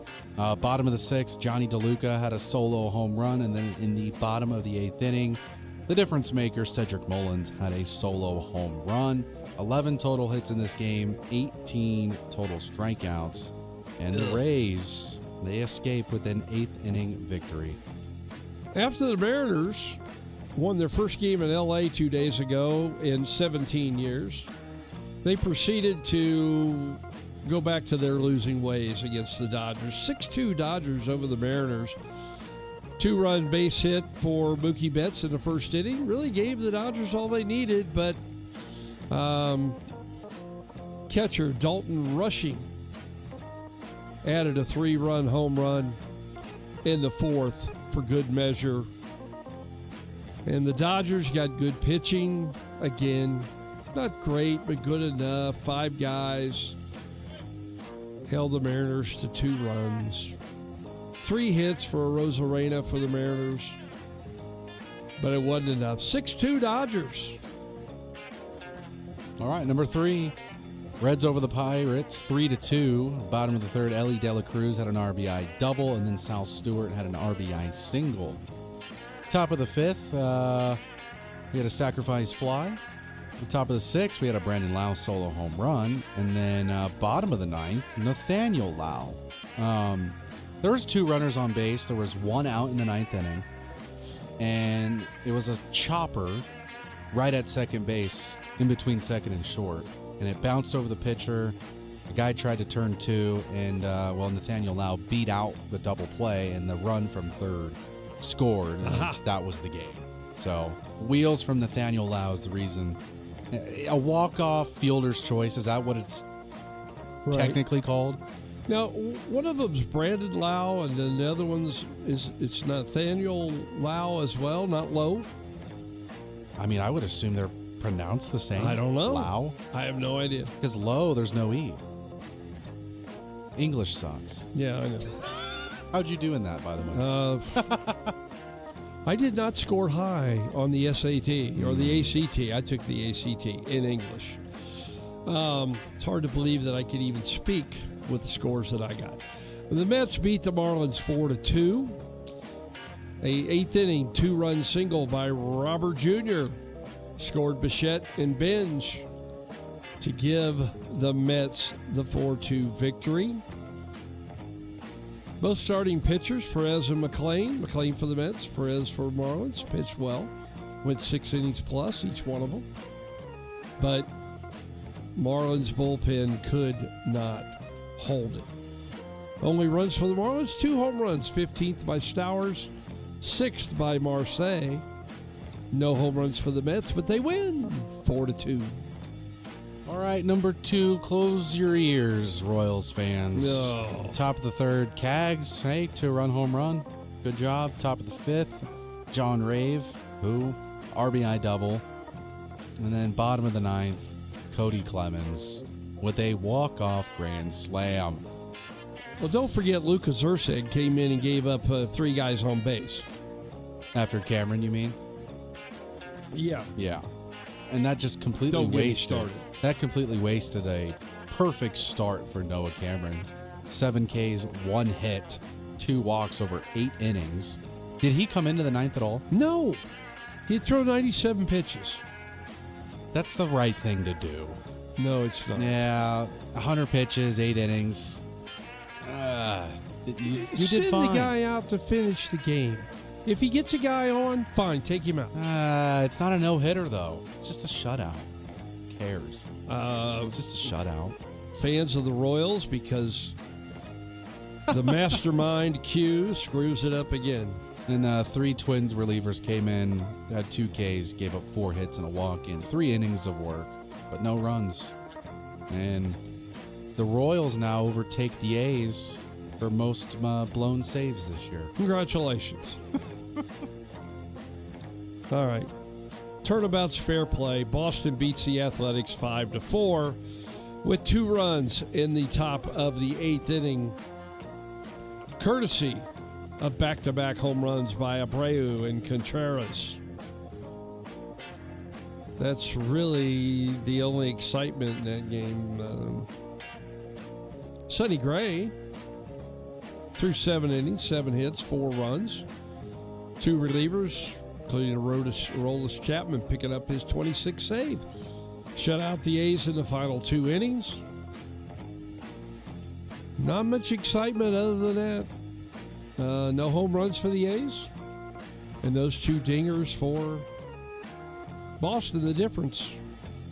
Bottom of the 6th, Johnny DeLuca had a solo home run. And then in the bottom of the 8th inning, the difference maker, Cedric Mullins, had a solo home run. 11 total hits in this game, 18 total strikeouts. And the Rays, they escape with an 8th inning victory. After the Mariners won their first game in L.A. 2 days ago in 17 years, they proceeded to go back to their losing ways against the Dodgers. 6-2 Dodgers over the Mariners. 2-run base hit for Mookie Betts in the first inning. Really gave the Dodgers all they needed, but catcher Dalton Rushing added a 3-run home run in the 4th for good measure. And the Dodgers got good pitching. Again, not great, but good enough. 5 guys held the Mariners to 2 runs. 3 hits for Rosarena for the Mariners, but it wasn't enough. 6-2 Dodgers. All right, number 3, Reds over the Pirates, 3-2. Bottom of the 3rd, Ellie De La Cruz had an RBI double, and then Sal Stewart had an RBI single. Top of the 5th, we had a sacrifice fly. On top of the 6th, we had a Brandon Lau solo home run. And then bottom of the 9th, Nathaniel Lau. There was 2 runners on base. There was 1 out in the 9th inning. And it was a chopper right at second base, in between second and short. And it bounced over the pitcher. The guy tried to turn 2, and, Nathaniel Lau beat out the double play, and the run from third scored, and that was the game. So, wheels from Nathaniel Lau is the reason. A walk-off fielder's choice, is that what it's technically called? Now, one of them's Brandon Lau, and then the other one's it's Nathaniel Lau as well, not Lowe? I mean, I would assume they're pronounced the same. I don't know. Lau? I have no idea. Because Lowe, there's no E. English sucks. Yeah, I know. How'd you do in that, by the way? I did not score high on the SAT or the ACT. I took the ACT in English. It's hard to believe that I could even speak with the scores that I got. The Mets beat the Marlins 4-2. A 8th inning 2-run single by Robert Jr. scored Bichette and Benj to give the Mets the 4-2 victory. Both starting pitchers, Perez and McLean. McLean for the Mets, Perez for Marlins. Pitched well. Went 6 innings plus, each one of them. But Marlins bullpen could not hold it. Only runs for the Marlins, 2 home runs. 15th by Stowers, 6th by Marseille. No home runs for the Mets, but they win 4-2. All right, number 2, close your ears, Royals fans. No. Top of the 3rd, Cags, hey, 2-run home run. Good job. Top of the 5th, John Rave, RBI double. And then bottom of the 9th, Cody Clemens with a walk-off grand slam. Well, don't forget Lucas Urseg came in and gave up 3 guys on base. After Cameron, you mean? Yeah. Yeah. And that just completely Don't get me wasted. started. That completely wasted a perfect start for Noah Cameron. 7 Ks, 1 hit, 2 walks over 8 innings. Did he come into the 9th at all? No. He'd throw 97 pitches. That's the right thing to do. No, it's not. Yeah, 100 pitches, 8 innings. You did Send fine. the guy out to finish the game. If he gets a guy on, fine, take him out. It's not a no-hitter, though. It's just a shutout. Who cares? It's just a shutout. Fans of the Royals, because the mastermind Q screws it up again. And 3 Twins relievers came in, had 2 Ks, gave up 4 hits and a walk in 3 innings of work, but no runs. And the Royals now overtake the A's for most blown saves this year. Congratulations. All right. Turnabout's fair play. Boston beats the Athletics 5-4 with 2 runs in the top of the 8th inning, courtesy of back-to-back home runs by Abreu and Contreras. That's really the only excitement in that game. Sonny Gray threw 7 innings, 7 hits, 4 runs. 2 relievers, including Aroldis Chapman picking up his 26th save. Shut out the A's in the final 2 innings. Not much excitement other than that. No home runs for the A's. And those 2 dingers for Boston, the difference.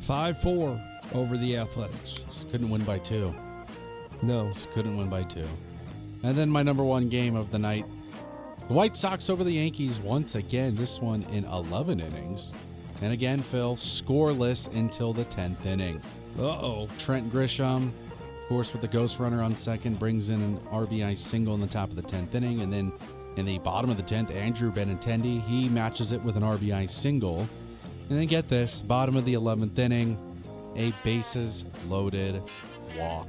5-4 over the Athletics. Just couldn't win by 2. No. Just couldn't win by 2. And then my number 1 game of the night, the White Sox over the Yankees once again, this one in 11 innings. And again, Phil, scoreless until the 10th inning. Uh-oh. Trent Grisham, of course, with the ghost runner on second, brings in an RBI single in the top of the 10th inning. And then in the bottom of the 10th, Andrew Benintendi, he matches it with an RBI single. And then get this, bottom of the 11th inning, a bases-loaded walk.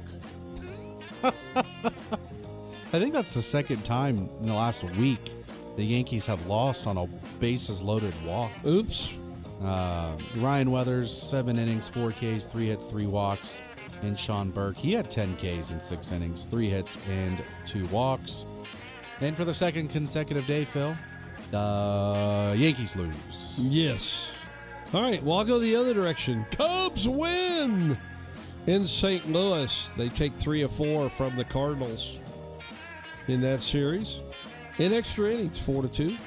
I think that's the second time in the last week the Yankees have lost on a bases-loaded walk. Oops. Ryan Weathers, 7 innings, 4 Ks, 3 hits, 3 walks. And Sean Burke, he had 10 Ks in 6 innings, 3 hits, and 2 walks. And for the second consecutive day, Phil, the Yankees lose. Yes. All right, well, I'll go the other direction. Cubs win in St. Louis. They take 3 of 4 from the Cardinals in that series. In extra innings, 4-2.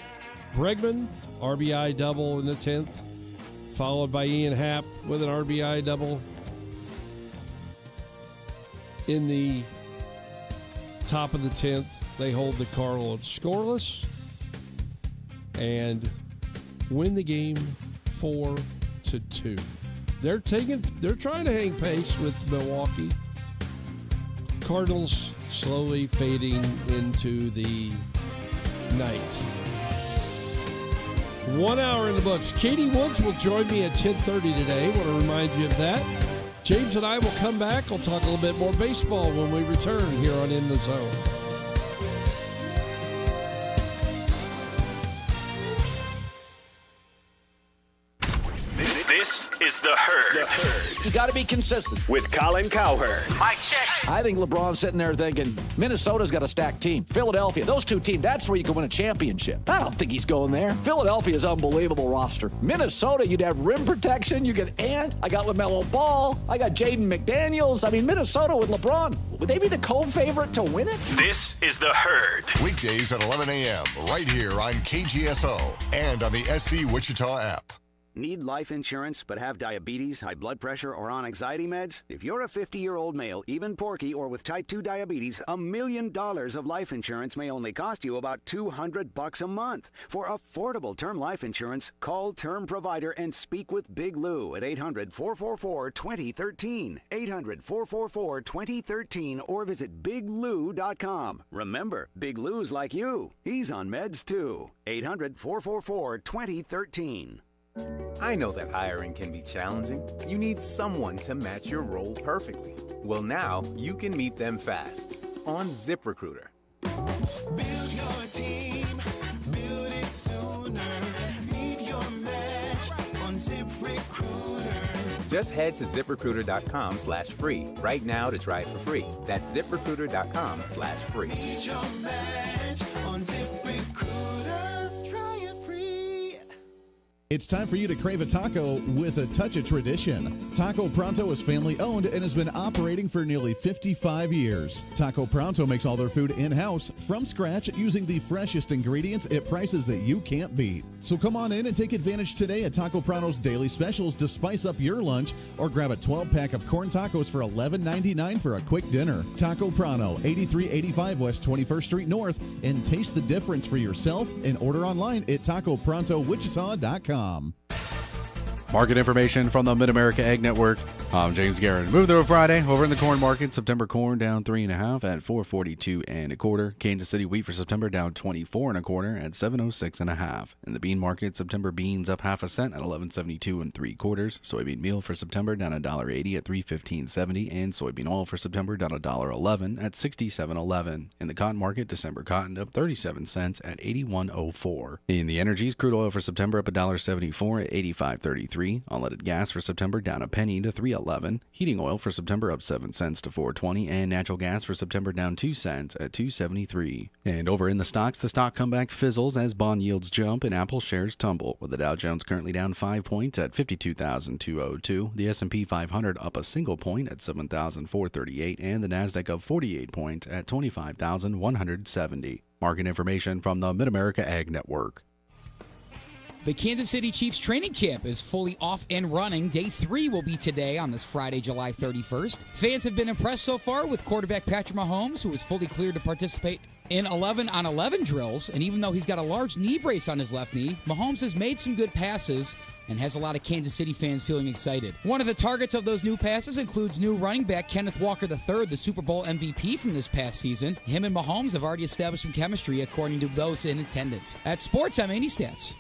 Bregman, RBI double in the 10th, followed by Ian Happ with an RBI double in the top of the 10th. They hold the Cardinals scoreless and win the game 4-2. They're trying to hang pace with Milwaukee. Cardinals slowly fading into the night. 1 hour in the books. Katie Woods will join me at 10:30 today. Want to remind you of that. James and I will come back. We'll talk a little bit more baseball when we return here on In the Zone. This is The Herd. You got to be consistent. With Colin Cowherd. Mike check. I think LeBron's sitting there thinking, Minnesota's got a stacked team. Philadelphia, those two teams, that's where you can win a championship. I don't think he's going there. Philadelphia's unbelievable roster. Minnesota, you'd have rim protection. You get Ant. I got LaMelo Ball. I got Jaden McDaniels. I mean, Minnesota with LeBron. Would they be the co-favorite to win it? This is The Herd. Weekdays at 11 a.m. right here on KGSO and on the SC Wichita app. Need life insurance but have diabetes, high blood pressure, or on anxiety meds? If you're a 50-year-old male, even porky, or with type 2 diabetes, $1 million of life insurance may only cost you about $200 a month. For affordable term life insurance, call Term Provider and speak with Big Lou at 800-444-2013. 800-444-2013 or visit biglou.com. Remember, Big Lou's like you. He's on meds too. 800-444-2013. I know that hiring can be challenging. You need someone to match your role perfectly. Well, now you can meet them fast on ZipRecruiter. Build your team, build it sooner. Meet your match on ZipRecruiter. Just head to ZipRecruiter.com/free right now to try it for free. That's ZipRecruiter.com/free. Meet your match on ZipRecruiter. Try it free. It's time for you to crave a taco with a touch of tradition. Taco Pronto is family-owned and has been operating for nearly 55 years. Taco Pronto makes all their food in-house from scratch using the freshest ingredients at prices that you can't beat. So come on in and take advantage today at Taco Pronto's daily specials to spice up your lunch, or grab a 12-pack of corn tacos for $11.99 for a quick dinner. Taco Pronto, 8385 West 21st Street North, and taste the difference for yourself and order online at TacoProntoWichita.com. Market information from the Mid-America Ag Network. I'm James Guerin. Move to a Friday over in the corn market. September corn down 3.5 at $4.42 1/4. Kansas City wheat for September down 24 1/4 at $7.06 1/2. In the bean market, September beans up 1/2 cent at $11.72 3/4. Soybean meal for September down $1.80 at $3.1570, and soybean oil for September down $1.11 at $67.11. In the cotton market, December cotton up 37 cents at $81.04. In the energies, crude oil for September up $1.74 at $85.33. Unleaded gas for September down a penny to $3.11. Heating oil for September up 7 cents to $4.20, and natural gas for September down 2 cents at $2.73. And over in the stocks, the stock comeback fizzles as bond yields jump and Apple shares tumble, with the Dow Jones currently down 5 points at 52,202. The S&P 500 up a single point at 7,438, and the Nasdaq up 48 points at 25,170. Market information from the Mid-America Ag Network. The Kansas City Chiefs training camp is fully off and running. Day 3 will be today on this Friday, July 31st. Fans have been impressed so far with quarterback Patrick Mahomes, who is fully cleared to participate in 11-on-11 drills. And even though he's got a large knee brace on his left knee, Mahomes has made some good passes and has a lot of Kansas City fans feeling excited. One of the targets of those new passes includes new running back Kenneth Walker III, the Super Bowl MVP from this past season. Him and Mahomes have already established some chemistry, according to those in attendance. At Sports, I'm Andy Stats.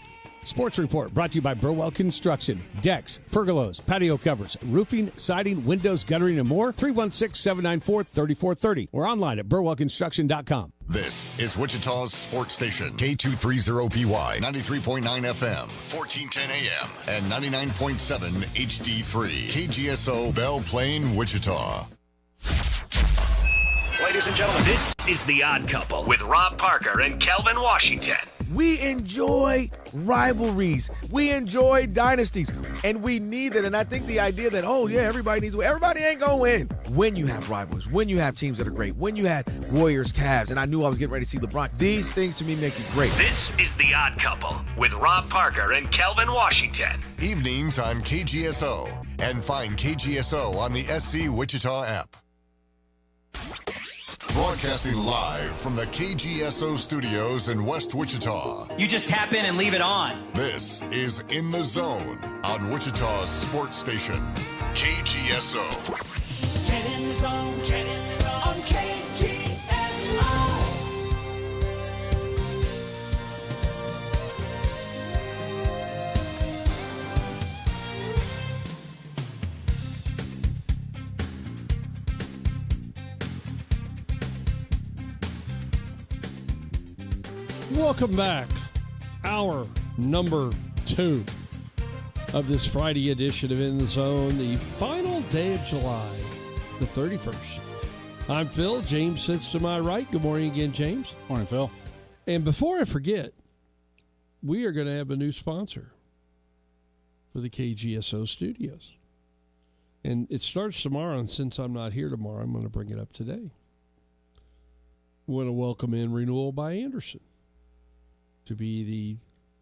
Sports Report brought to you by Burwell Construction. Decks, pergolas, patio covers, roofing, siding, windows, guttering, and more. 316-794-3430 or online at burwellconstruction.com. This is Wichita's sports station, K230PY, 93.9 FM, 1410 AM, and 99.7 HD3. KGSO Belle Plaine, Wichita. Ladies and gentlemen, this is The Odd Couple with Rob Parker and Kelvin Washington. We enjoy rivalries. We enjoy dynasties. And we need it. And I think the idea that, everybody needs to win. Everybody ain't going to win. When you have rivals, when you have teams that are great, when you had Warriors, Cavs, and I knew I was getting ready to see LeBron, these things to me make it great. This is The Odd Couple with Rob Parker and Kelvin Washington. Evenings on KGSO. And find KGSO on the SC Wichita app. Broadcasting live from the KGSO studios in West Wichita. You just tap in and leave it on. This is In the Zone on Wichita's sports station, KGSO. Get in the zone, on KGSO. Welcome back. Hour number 2 of this Friday edition of In the Zone, the final day of July, the 31st. I'm Phil. James sits to my right. Good morning again, James. Morning, Phil. And before I forget, we are going to have a new sponsor for the KGSO studios. And it starts tomorrow, and since I'm not here tomorrow, I'm going to bring it up today. We want to welcome in Renewal by Anderson to be the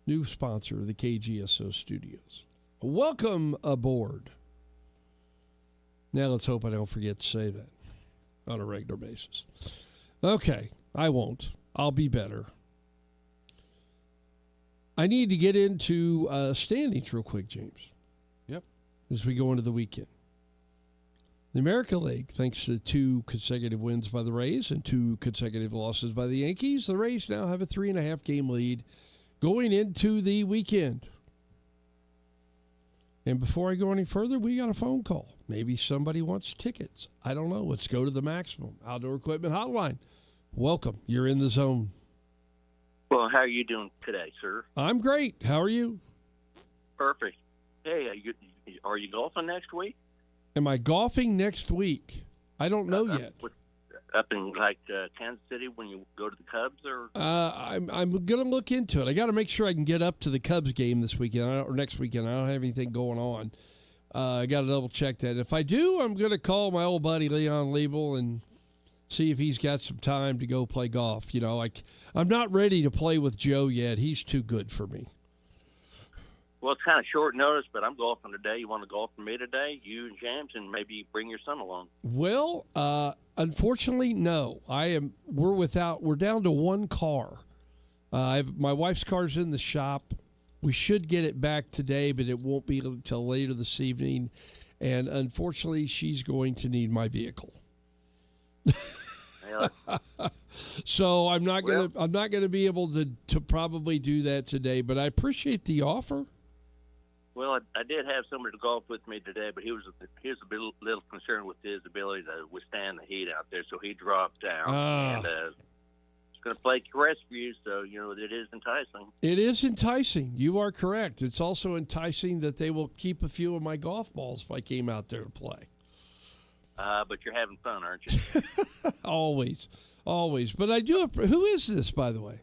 new sponsor of the KGSO studios. Welcome aboard. Now let's hope I don't forget to say that on a regular basis. Okay, I won't. I'll be better. I need to get into standings real quick, James. Yep. As we go into the weekend. The American League, thanks to 2 consecutive wins by the Rays and 2 consecutive losses by the Yankees, the Rays now have a 3.5-game lead going into the weekend. And before I go any further, we got a phone call. Maybe somebody wants tickets. I don't know. Let's go to the Maximum Outdoor Equipment Hotline. Welcome. You're in the zone. Well, how are you doing today, sir? I'm great. How are you? Perfect. Hey, are you golfing next week? Am I golfing next week? I don't know yet. Up in Kansas City when you go to the Cubs, or I'm gonna look into it. I got to make sure I can get up to the Cubs game this weekend or next weekend. I don't have anything going on. I got to double check that. If I do, I'm gonna call my old buddy Leon Liebel and see if he's got some time to go play golf. You know, I'm not ready to play with Joe yet. He's too good for me. well, it's kind of short notice, but I'm golfing today. You want to golf with me today, you and James, and maybe bring your son along? Well, unfortunately, no. We're down to one car. My wife's car's in the shop. We should get it back today, but it won't be until later this evening. And unfortunately, she's going to need my vehicle. So I'm not gonna be able to probably do that today. But I appreciate the offer. Well, I did have somebody to golf with me today, but he was a little concerned with his ability to withstand the heat out there, so he dropped down. And it's going to play caress for you, so it is enticing. It is enticing. You are correct. It's also enticing that they will keep a few of my golf balls if I came out there to play. But you're having fun, aren't you? Always. But I do. Who is this, by the way?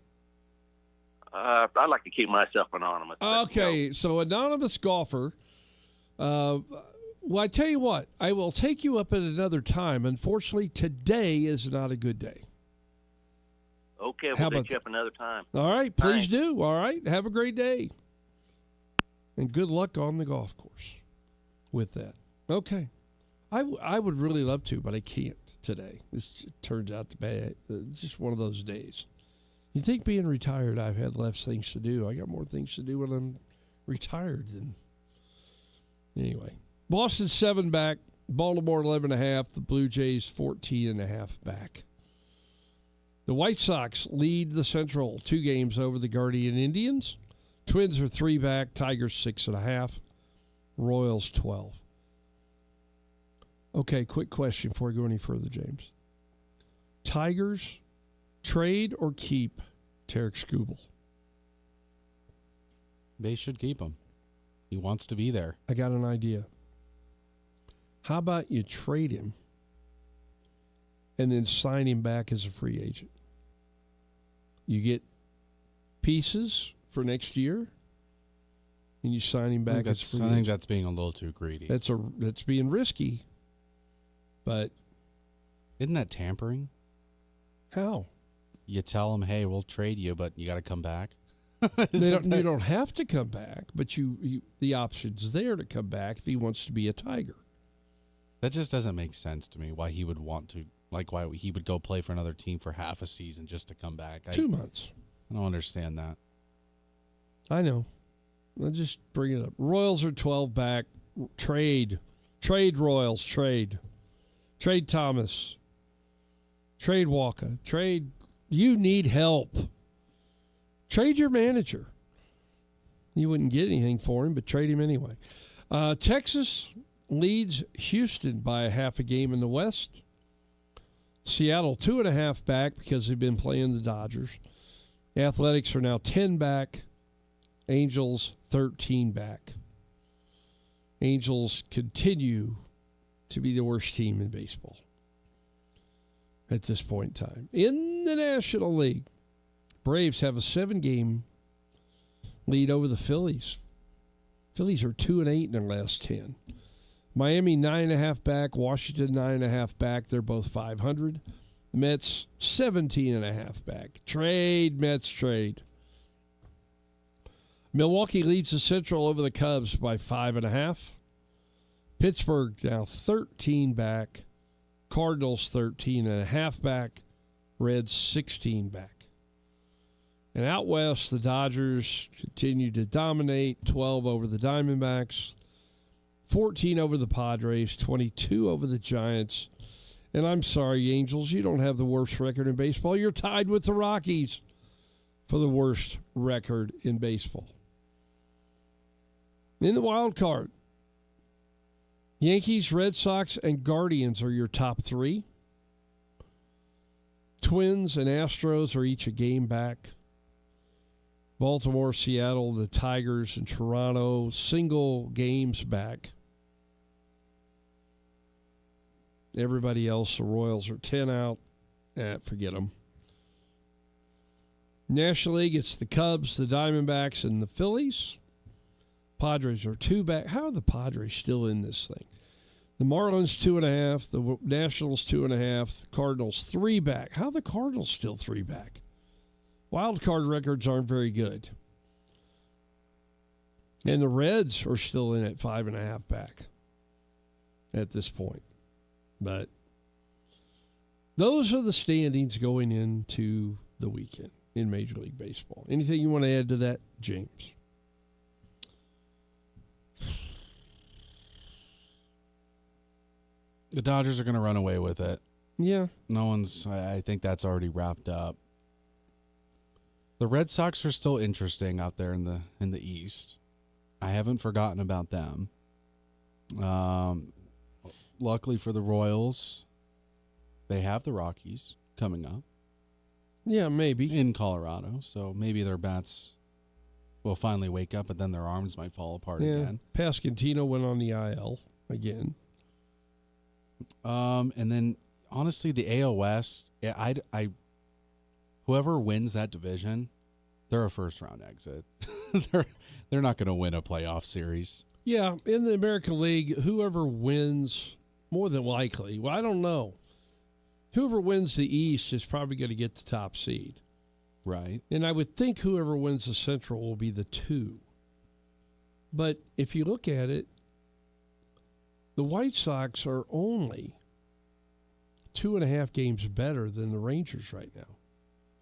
I like to keep myself anonymous. Okay, so anonymous golfer. Well, I tell you what, I will take you up at another time. Unfortunately, today is not a good day. Okay, we'll take you up another time. All right, please do. All right, have a great day. And good luck on the golf course with that. Okay. I would really love to, but I can't today. It turns out to be just one of those days. You think being retired, I've had less things to do. I got more things to do when I'm retired than. Anyway, Boston 7 back, Baltimore 11.5, the Blue Jays 14.5 back. The White Sox lead the Central 2 games over the Guardian Indians. Twins are 3 back, Tigers 6.5, Royals 12. Okay, quick question before I go any further, James. Tigers, trade or keep Tarek Skubal? They should keep him. He wants to be there. I got an idea. How about you trade him and then sign him back as a free agent? You get pieces for next year, and you sign him back as a free agent. I think that's being a little too greedy. That's being risky. But isn't that tampering? How? You tell them, "Hey, we'll trade you, but you got to come back." You don't have to come back, but you the option's there to come back if he wants to be a Tiger. That just doesn't make sense to me. Why he would want to, why he would go play for another team for half a season just to come back? 2 months. I don't understand that. I know. I'll just bring it up. Royals are 12 back. Trade Royals. Trade Thomas. Trade Walker. Trade. You need help. Trade your manager. You wouldn't get anything for him, but trade him anyway. Texas leads Houston by a half a game in the West. Seattle 2.5 back because they've been playing the Dodgers. Athletics are now 10 back. Angels 13 back. Angels continue to be the worst team in baseball at this point in time. In the National League, Braves have a 7-game lead over the Phillies. Phillies are 2-8 in their last 10. Miami 9.5 back, Washington 9.5 back. They're both 500. Mets 17.5 back. Trade, Mets trade. Milwaukee leads the Central over the Cubs by 5.5. Pittsburgh now 13 back. Cardinals 13.5 back. Reds 16 back. And out west, the Dodgers continue to dominate. 12 over the Diamondbacks. 14 over the Padres. 22 over the Giants. And I'm sorry, Angels, you don't have the worst record in baseball. You're tied with the Rockies for the worst record in baseball. In the wild card, Yankees, Red Sox, and Guardians are your top 3. Twins and Astros are each a game back. Baltimore, Seattle, the Tigers, and Toronto, single games back. Everybody else, the Royals are 10 out. Forget them. National League, it's the Cubs, the Diamondbacks, and the Phillies. Padres are 2 back. How are the Padres still in this thing? The Marlins 2.5, the Nationals 2.5, the Cardinals 3 back. How are the Cardinals still 3 back? Wild card records aren't very good. And the Reds are still in at 5.5 back at this point. But those are the standings going into the weekend in Major League Baseball. Anything you want to add to that, James? The Dodgers are going to run away with it. Yeah. I think that's already wrapped up. The Red Sox are still interesting out there in the East. I haven't forgotten about them. Luckily for the Royals, they have the Rockies coming up. Yeah, maybe. In Colorado, so maybe their bats will finally wake up, but then their arms might fall apart again. Pasquantino went on the IL again. And then, honestly, the AL West, whoever wins that division, they're a first-round exit. They're not going to win a playoff series. Yeah, in the American League, whoever wins, more than likely, well, I don't know. Whoever wins the East is probably going to get the top seed. Right. And I would think whoever wins the Central will be the 2. But if you look at it, the White Sox are only 2.5 games better than the Rangers right now.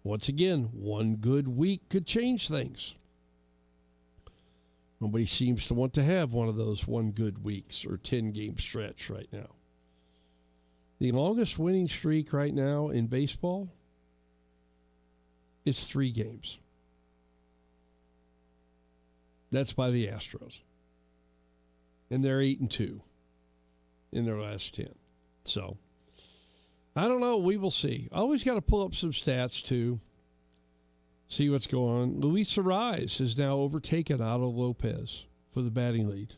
Once again, one good week could change things. Nobody seems to want to have one of those one good weeks or 10-game stretch right now. The longest winning streak right now in baseball is 3 games. That's by the Astros. And they're 8-2 in their last 10. So, I don't know. We will see. Always got to pull up some stats, too. See what's going on. Luis Arraez has now overtaken Otto Lopez for the batting lead.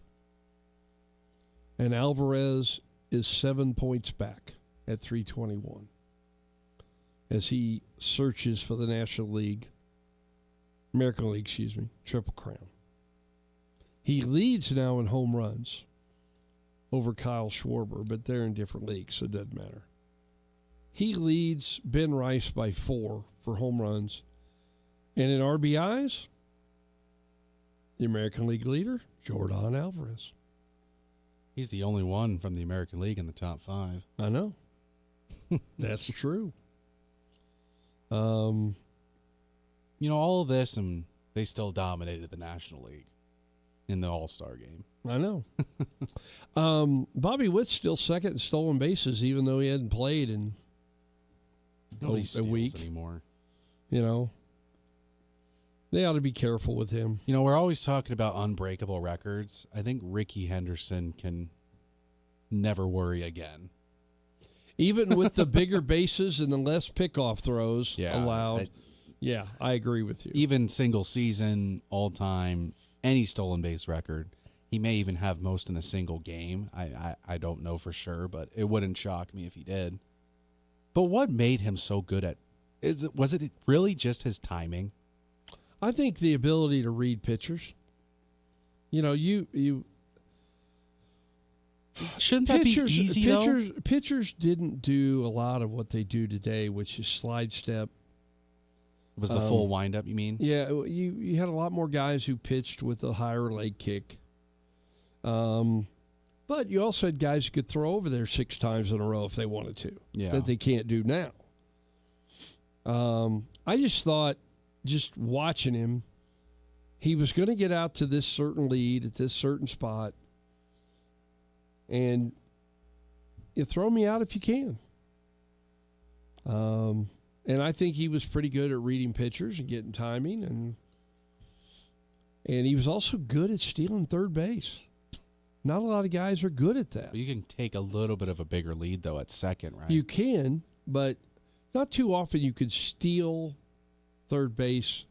And Alvarez is 7 points back at 321 as he searches for the American League, Triple Crown. He leads now in home runs over Kyle Schwarber, but they're in different leagues, so it doesn't matter. He leads Ben Rice by 4 for home runs. And in RBIs, the American League leader, Jordan Alvarez. He's the only one from the American League in the top 5. I know. That's true. All of this, and they still dominated the National League in the All-Star game. I know. Bobby Witt's still second in stolen bases, even though he hadn't played in Nobody a week steals anymore. They ought to be careful with him. We're always talking about unbreakable records. I think Ricky Henderson can never worry again. Even with the bigger bases and the less pickoff throws allowed. I agree with you. Even single season, all-time, any stolen base record, He may even have most in a single game. I don't know for sure, but it wouldn't shock me if he did. But what made him so good at was it really just his timing? I think the ability to read pitchers. You know, you shouldn't that be easy though? Pitchers didn't do a lot of what they do today, which is slide step. Was the full windup, you mean? Yeah, you had a lot more guys who pitched with a higher leg kick. But you also had guys who could throw over there 6 times in a row if they wanted to. Yeah. That they can't do now. I just thought, just watching him, he was going to get out to this certain lead at this certain spot, and you throw me out if you can. And I think he was pretty good at reading pitchers and getting timing, and he was also good at stealing third base. Not a lot of guys are good at that. You can take a little bit of a bigger lead, though, at second, right? You can, but not too often you could steal third base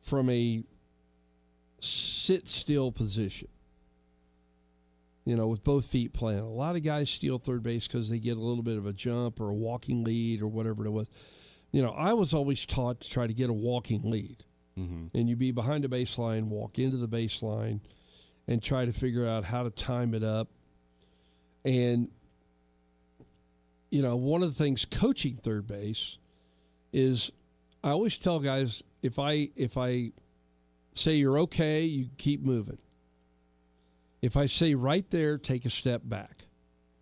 from a sit-still position. You know, with both feet planted. A lot of guys steal third base because they get a little bit of a jump or a walking lead or whatever it was. You know, I was always taught to try to get a walking lead. Mm-hmm. And you be behind the baseline, walk into the baseline, and try to figure out how to time it up. And, you know, one of the things coaching third base is I always tell guys, if I say you're okay, you keep moving. If I say right there, take a step back,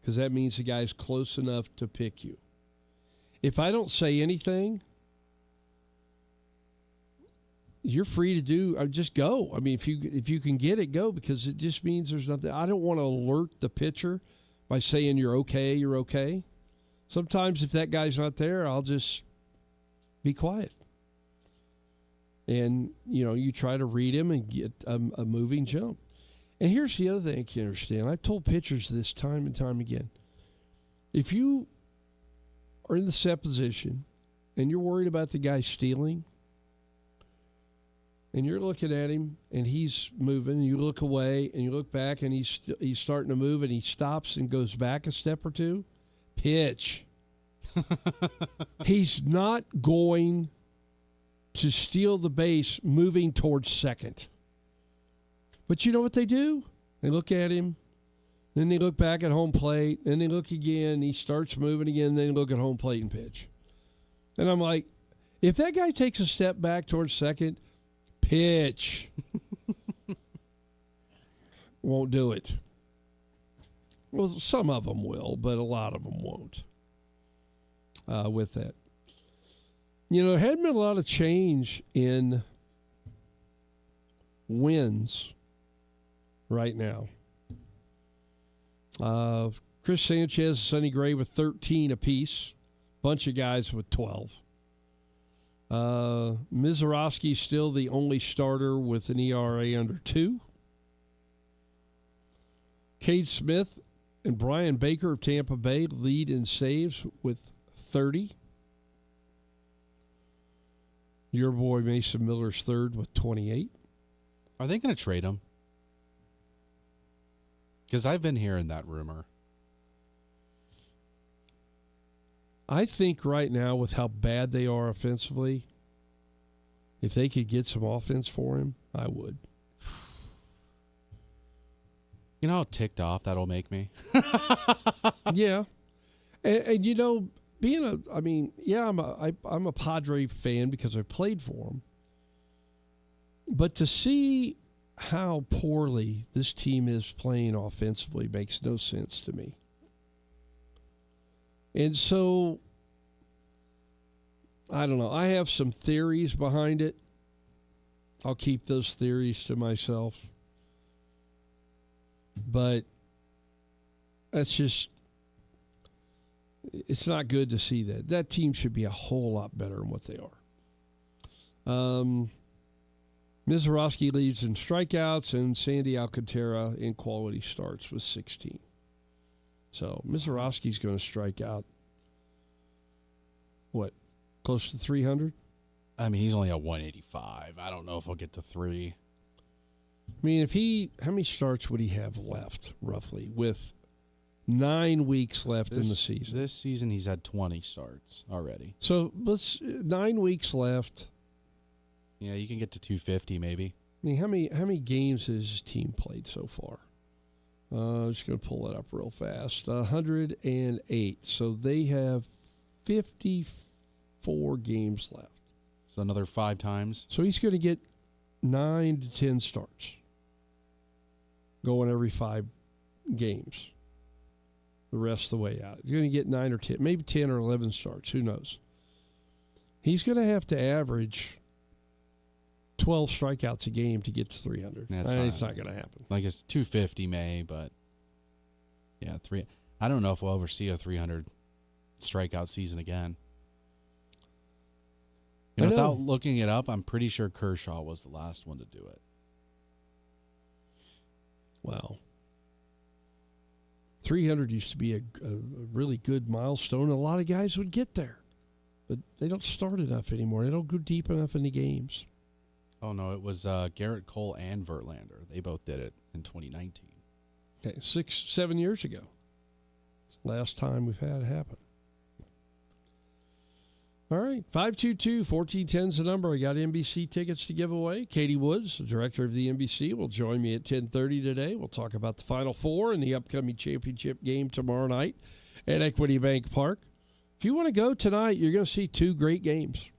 because that means the guy's close enough to pick you. If I don't say anything, you're free to do. Just go. I mean, if you can get it, go, because it just means there's nothing. I don't want to alert the pitcher by saying you're okay. You're okay. Sometimes if that guy's not there, I'll just be quiet. And you know, you try to read him and get a moving jump. And here's the other thing I can't understand. I told pitchers this time and time again. If you are in the set position and you're worried about the guy stealing, and you're looking at him and he's moving, and you look away and you look back and he's starting to move and he stops and goes back a step or two, pitch. He's not going to steal the base moving towards second. But you know what they do? They look at him, then they look back at home plate, then they look again, he starts moving again, then they look at home plate and pitch. And I'm like, if that guy takes a step back towards second, pitch. Won't do it. Well, some of them will, but a lot of them won't with that. You know, there hadn't been a lot of change in wins right now. Chris Sanchez, Sonny Gray with 13 apiece. Bunch of guys with 12. Mizorowski's still the only starter with an ERA under 2. Cade Smith and Brian Baker of Tampa Bay lead in saves with 30. Your boy Mason Miller's third with 28. Are they going to trade him? Because I've been hearing that rumor. I think right now, with how bad they are offensively, if they could get some offense for him, I would. You know how ticked off that'll make me? Yeah. And you know, I'm a Padre fan because I played for him. But to see how poorly this team is playing offensively makes no sense to me. And so, I don't know. I have some theories behind it. I'll keep those theories to myself. But that's just, it's not good to see that. That team should be a whole lot better than what they are. Mizorowski leads in strikeouts, and Sandy Alcantara in quality starts with 16. So Mizorowski's going to strike out, what, close to 300? I mean, he's only at 185. I don't know if he'll get to 3. I mean, how many starts would he have left, roughly, with 9 weeks left in the season? This season, he's had 20 starts already. So 9 weeks left. Yeah, you can get to 250 maybe. I mean, how many games has his team played so far? I'm just going to pull it up real fast. 108. So they have 54 games left. So another 5 times. So he's going to get 9 to 10 starts. Going every 5 games. The rest of the way out. He's going to get 9 or 10, maybe 10 or 11 starts. Who knows? He's going to have to average 12 strikeouts a game to get to 300. It's not going to happen. Like it's 250 May, but yeah, I don't know if we'll ever see a 300 strikeout season again. Without looking it up, I'm pretty sure Kershaw was the last one to do it. Wow. 300 used to be a really good milestone. A lot of guys would get there, but they don't start enough anymore. They don't go deep enough in the games. Oh, no, it was Garrett Cole and Verlander. They both did it in 2019. Okay, 6-7 years ago. It's the last time we've had it happen. All right, 522-1410 is the number. I got NBC tickets to give away. Katie Woods, the director of the NBC, will join me at 10:30 today. We'll talk about the Final Four and the upcoming championship game tomorrow night at Equity Bank Park. If you want to go tonight, you're going to see 2 great games.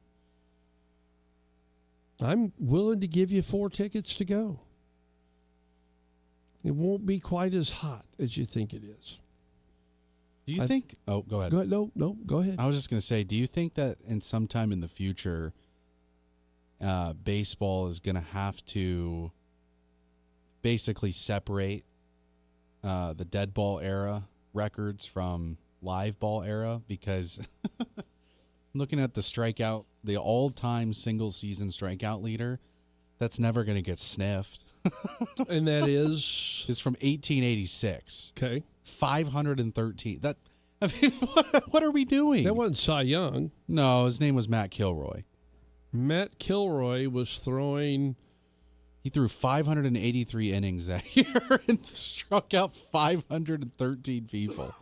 I'm willing to give you 4 tickets to go. It won't be quite as hot as you think it is. Do you think? Oh, go ahead. No, go ahead. I was just going to say, do you think that in some time in the future, baseball is going to have to basically separate the dead ball era records from live ball era? Because looking at the strikeout, the all-time single-season strikeout leader, that's never going to get sniffed. And that is? It's from 1886. Okay. 513. That, I mean, what are we doing? That wasn't Cy Young. No, his name was Matt Kilroy. Matt Kilroy was throwing. He threw 583 innings that year and struck out 513 people.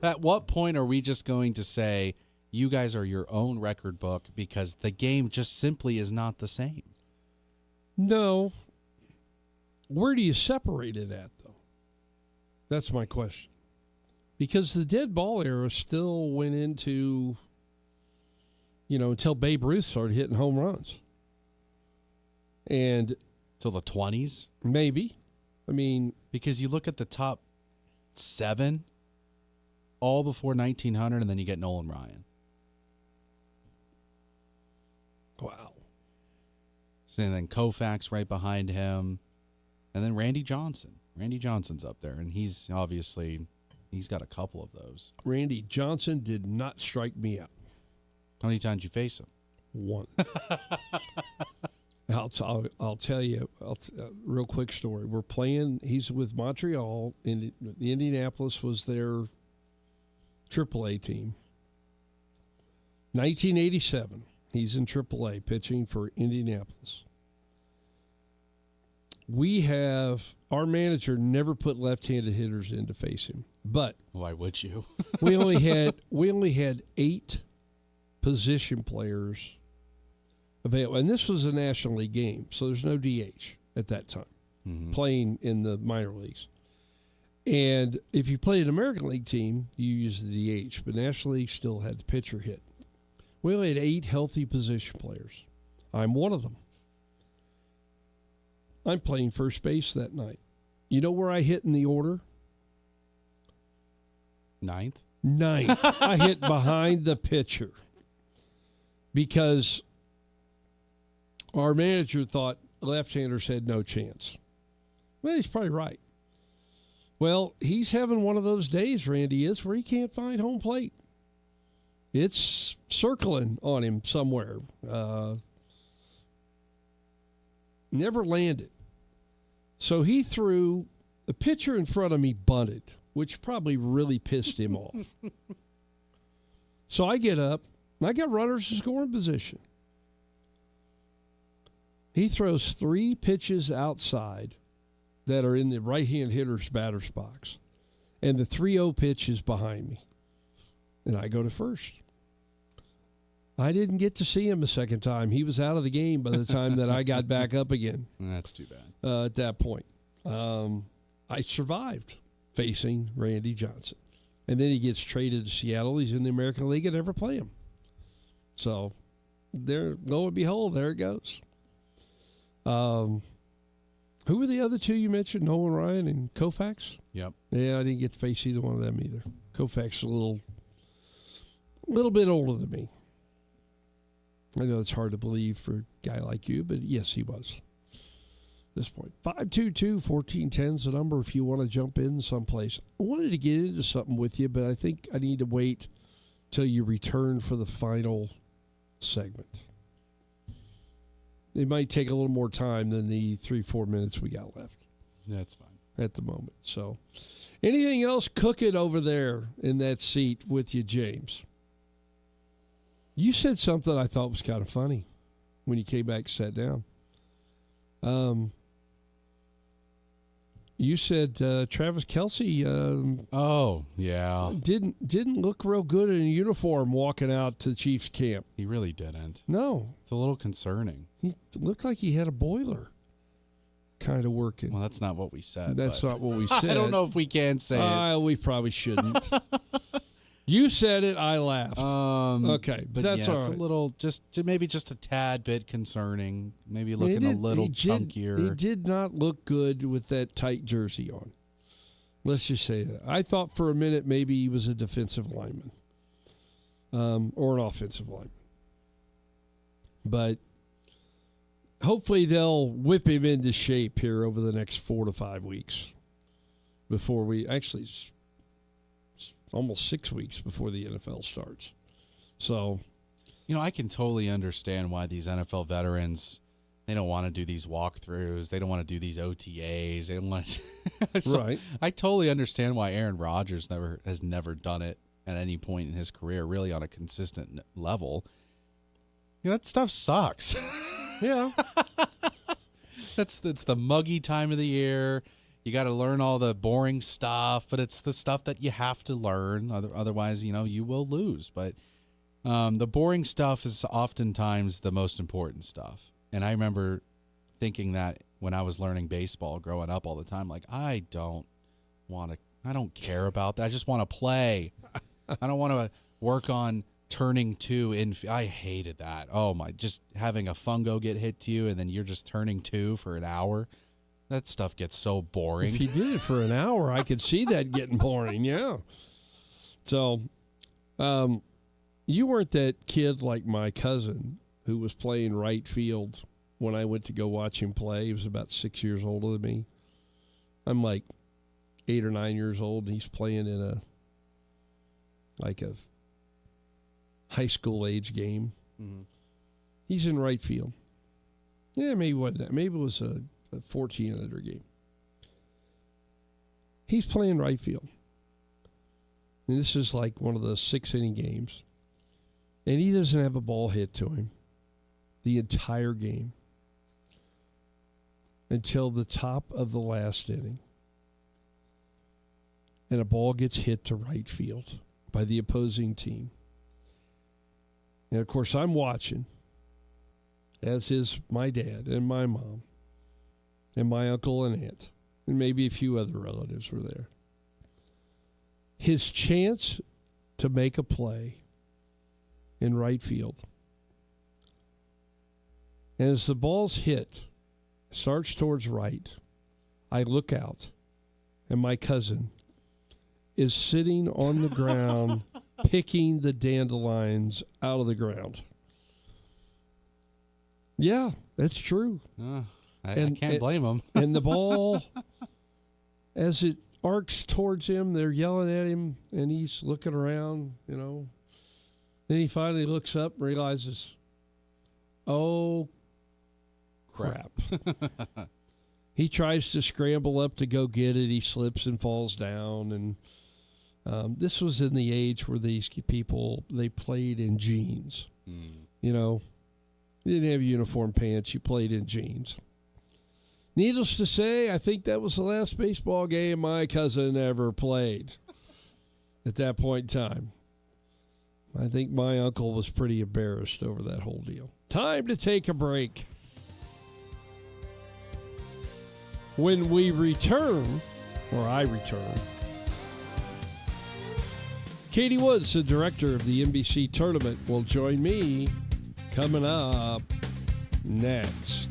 At what point are we just going to say, you guys are your own record book because the game just simply is not the same? No. Where do you separate it at, though? That's my question. Because the dead ball era still went into, until Babe Ruth started hitting home runs. And till the 20s? Maybe. I mean, because you look at the top 7, all before 1900, and then you get Nolan Ryan. Wow. And then Koufax right behind him. And then Randy Johnson. Randy Johnson's up there, and he's got a couple of those. Randy Johnson did not strike me out. How many times did you face him? 1. I'll tell you a real quick story. We're playing. He's with Montreal. Indianapolis was their AAA team. 1987. He's in AAA pitching for Indianapolis. Our manager never put left-handed hitters in to face him. But why would you? we only had 8 position players available, and this was a National League game, so there's no DH at that time playing in the minor leagues. And if you played an American League team, you use the DH, but National League still had the pitcher hit. We only had 8 healthy position players. I'm one of them. I'm playing first base that night. You know where I hit in the order? 9th? 9th. I hit behind the pitcher because our manager thought left-handers had no chance. Well, he's probably right. Well, he's having one of those days, Randy is, where he can't find home plate. It's circling on him somewhere. Never landed. So he threw, the pitcher in front of me bunted, which probably really pissed him off. So I get up, and I got runners in scoring position. He throws 3 pitches outside that are in the right-hand hitter's batter's box, and the 3-0 pitch is behind me, and I go to first. I didn't get to see him a second time. He was out of the game by the time that I got back up again. That's too bad. At that point. I survived facing Randy Johnson. And then he gets traded to Seattle. He's in the American League and never play him. So, there, lo and behold, there it goes. Who were the other two you mentioned? Nolan Ryan and Koufax? Yep. Yeah, I didn't get to face either one of them either. Koufax is a little bit older than me. I know it's hard to believe for a guy like you, but yes, he was. At this point, 522-1410 is the number if you want to jump in someplace. I wanted to get into something with you, but I think I need to wait till you return for the final segment. It might take a little more time than the 3-4 minutes we got left. That's fine. At the moment. So, anything else cooking over there in that seat with you, James? You said something I thought was kind of funny when you came back and sat down. You said Travis Kelce. Oh yeah, didn't look real good in a uniform walking out to the Chiefs camp. He really didn't. No, it's a little concerning. He looked like he had a boiler kind of working. Well, that's not what we said. That's not what we said. I don't know if we can say it. We probably shouldn't. You said it. I laughed. Okay, but that's all it's right. A little, maybe just a tad bit concerning. Maybe looking a little chunkier. He did not look good with that tight jersey on. Let's just say that. I thought for a minute maybe he was a defensive lineman, or an offensive lineman. But hopefully they'll whip him into shape here over the next 4 to 5 weeks before we actually. Almost 6 weeks before the NFL starts. So, I can totally understand why these NFL veterans, they don't want to do these walkthroughs. They don't want to do these OTAs. They don't want to. Right. I totally understand why Aaron Rodgers has never done it at any point in his career, really on a consistent level. That stuff sucks. Yeah. It's the muggy time of the year. You got to learn all the boring stuff, but it's the stuff that you have to learn. Otherwise, you will lose. But the boring stuff is oftentimes the most important stuff. And I remember thinking that when I was learning baseball growing up all the time, like, I don't care about that. I just want to play. I don't want to work on turning two. I hated that. Oh, my, just having a fungo get hit to you and then you're just turning two for an hour. That stuff gets so boring. If you did it for an hour, I could see that getting boring, yeah. So, you weren't that kid like my cousin who was playing right field when I went to go watch him play. He was about 6 years older than me. I'm like 8 or 9 years old, and he's playing in a high school age game. Mm-hmm. He's in right field. Yeah, maybe it wasn't that. Maybe it was a 14-under game. He's playing right field. And this is like one of the 6-inning games. And he doesn't have a ball hit to him the entire game until the top of the last inning. And a ball gets hit to right field by the opposing team. And, of course, I'm watching, as is my dad and my mom. And my uncle and aunt, and maybe a few other relatives were there. His chance to make a play in right field. And as the ball's hit, starts towards right, I look out, and my cousin is sitting on the ground picking the dandelions out of the ground. Yeah, that's true. I can't blame him. And the ball, as it arcs towards him, they're yelling at him, and he's looking around, Then he finally looks up and realizes, oh, crap. He tries to scramble up to go get it. He slips and falls down. And this was in the age where these people, they played in jeans. You didn't have uniform pants. You played in jeans. Needless to say, I think that was the last baseball game my cousin ever played at that point in time. I think my uncle was pretty embarrassed over that whole deal. Time to take a break. When we return, or I return, Katie Woods, the director of the NBC tournament, will join me coming up next.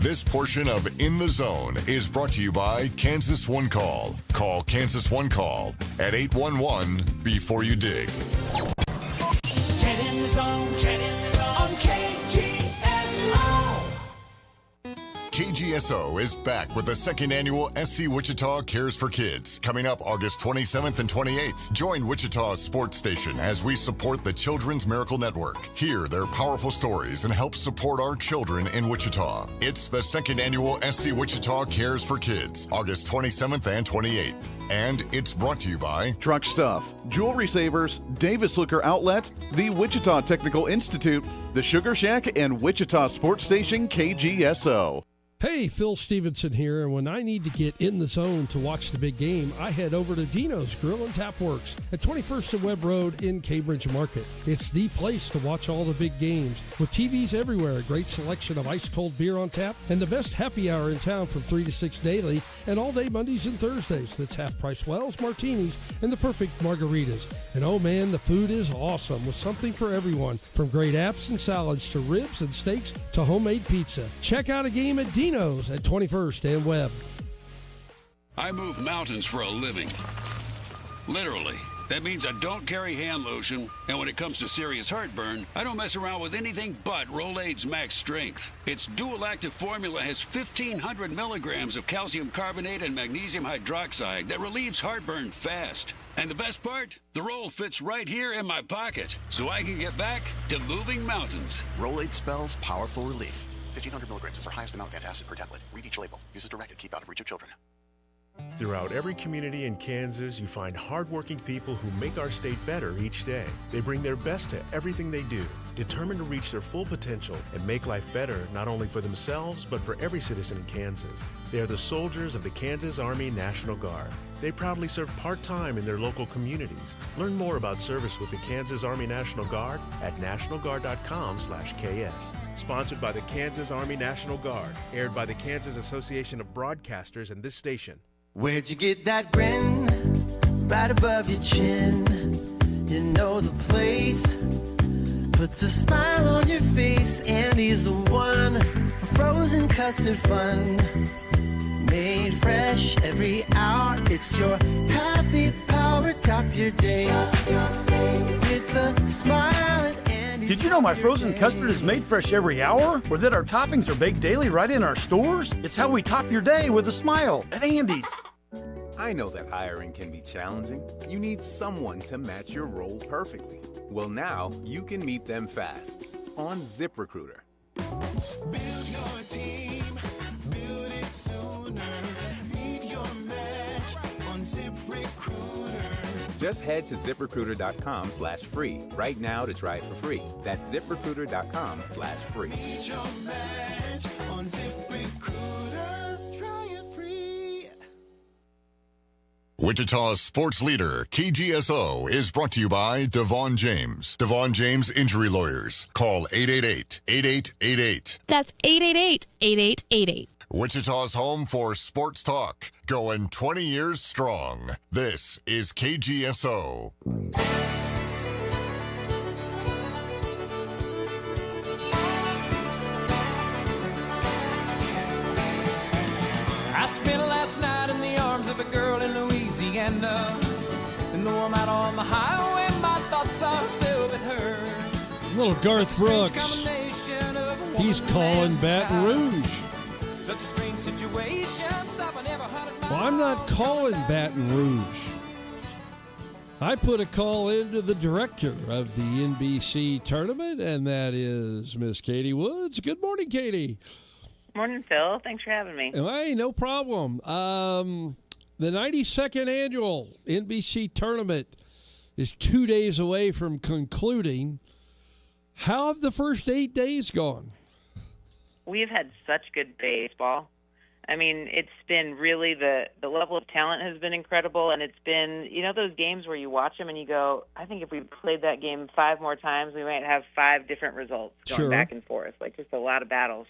This portion of In the Zone is brought to you by Kansas One Call. Call Kansas One Call at 811-BEFORE-YOU-DIG. Get in the zone, on KGSO. KGSO is back with the second annual SC Wichita Cares for Kids, coming up August 27th and 28th. Join Wichita's sports station as we support the Children's Miracle Network. Hear their powerful stories and help support our children in Wichita. It's the second annual SC Wichita Cares for Kids, August 27th and 28th. And it's brought to you by Truck Stuff, Jewelry Savers, Davis Liquor Outlet, the Wichita Technical Institute, the Sugar Shack, and Wichita Sports Station KGSO. Hey, Phil Stevenson here, and when I need to get in the zone to watch the big game, I head over to Dino's Grill and Tap Works at 21st and Webb Road in Cambridge Market. It's the place to watch all the big games, with TVs everywhere, a great selection of ice-cold beer on tap, and the best happy hour in town from 3 to 6 daily, and all day Mondays and Thursdays. That's half-price wells, martinis, and the perfect margaritas. And oh man, the food is awesome, with something for everyone, from great apps and salads to ribs and steaks to homemade pizza. Check out a game at Dino's at 21st and Webb. I move mountains for a living. Literally. That means I don't carry hand lotion, and when it comes to serious heartburn, I don't mess around with anything but Rolaids Max Strength. Its dual active formula has 1,500 milligrams of calcium carbonate and magnesium hydroxide that relieves heartburn fast. And the best part? The roll fits right here in my pocket, so I can get back to moving mountains. Rolaids spells powerful relief. 1,500 milligrams is our highest amount of antacid per tablet. Read each label. Use as directed. Keep out of reach of children. Throughout every community in Kansas, you find hardworking people who make our state better each day. They bring their best to everything they do, determined to reach their full potential and make life better not only for themselves, but for every citizen in Kansas. They are the soldiers of the Kansas Army National Guard. They proudly serve part-time in their local communities. Learn more about service with the Kansas Army National Guard at nationalguard.com/KS. Sponsored by the Kansas Army National Guard. Aired by the Kansas Association of Broadcasters and this station. Where'd you get that grin? Right above your chin. You know the place. Puts a smile on your face, and he's the one for frozen custard fun. Made fresh every hour. It's your happy power. Top your day with a smile. Did you know my frozen custard is made fresh every hour? Or that our toppings are baked daily right in our stores? It's how we top your day with a smile at Andy's. I know that hiring can be challenging. You need someone to match your role perfectly. Well, now you can meet them fast on ZipRecruiter. Build your team, build it sooner. Meet your match on ZipRecruiter. Just head to ZipRecruiter.com/free right now to try it for free. That's ZipRecruiter.com/free. Meet your match on ZipRecruiter. Try it free. Wichita's sports leader, KGSO, is brought to you by Devon Jaimes. Devon Jaimes Injury Lawyers. Call 888-8888. That's 888-8888. Wichita's home for sports talk, going 20 years strong. This is KGSO. I spent last night in the arms of a girl in Louisiana. And though I'm out on the highway, my thoughts are still with her. Little Garth Brooks. He's calling Baton Rouge. Such a strange situation. Stopping every 100 miles. Well, I'm not calling Baton Rouge. I put a call into the director of the NBC tournament, and that is Miss Katie Woods. Good morning, Katie. Morning, Phil. Thanks for having me. Hey, no problem. The 92nd annual NBC tournament is 2 days away from concluding. How have the first 8 days gone? We've had such good baseball. I mean, it's been really the level of talent has been incredible, and it's been, those games where you watch them and you go, I think if we played that game 5 more times, we might have 5 different results going back and forth, like just a lot of battles,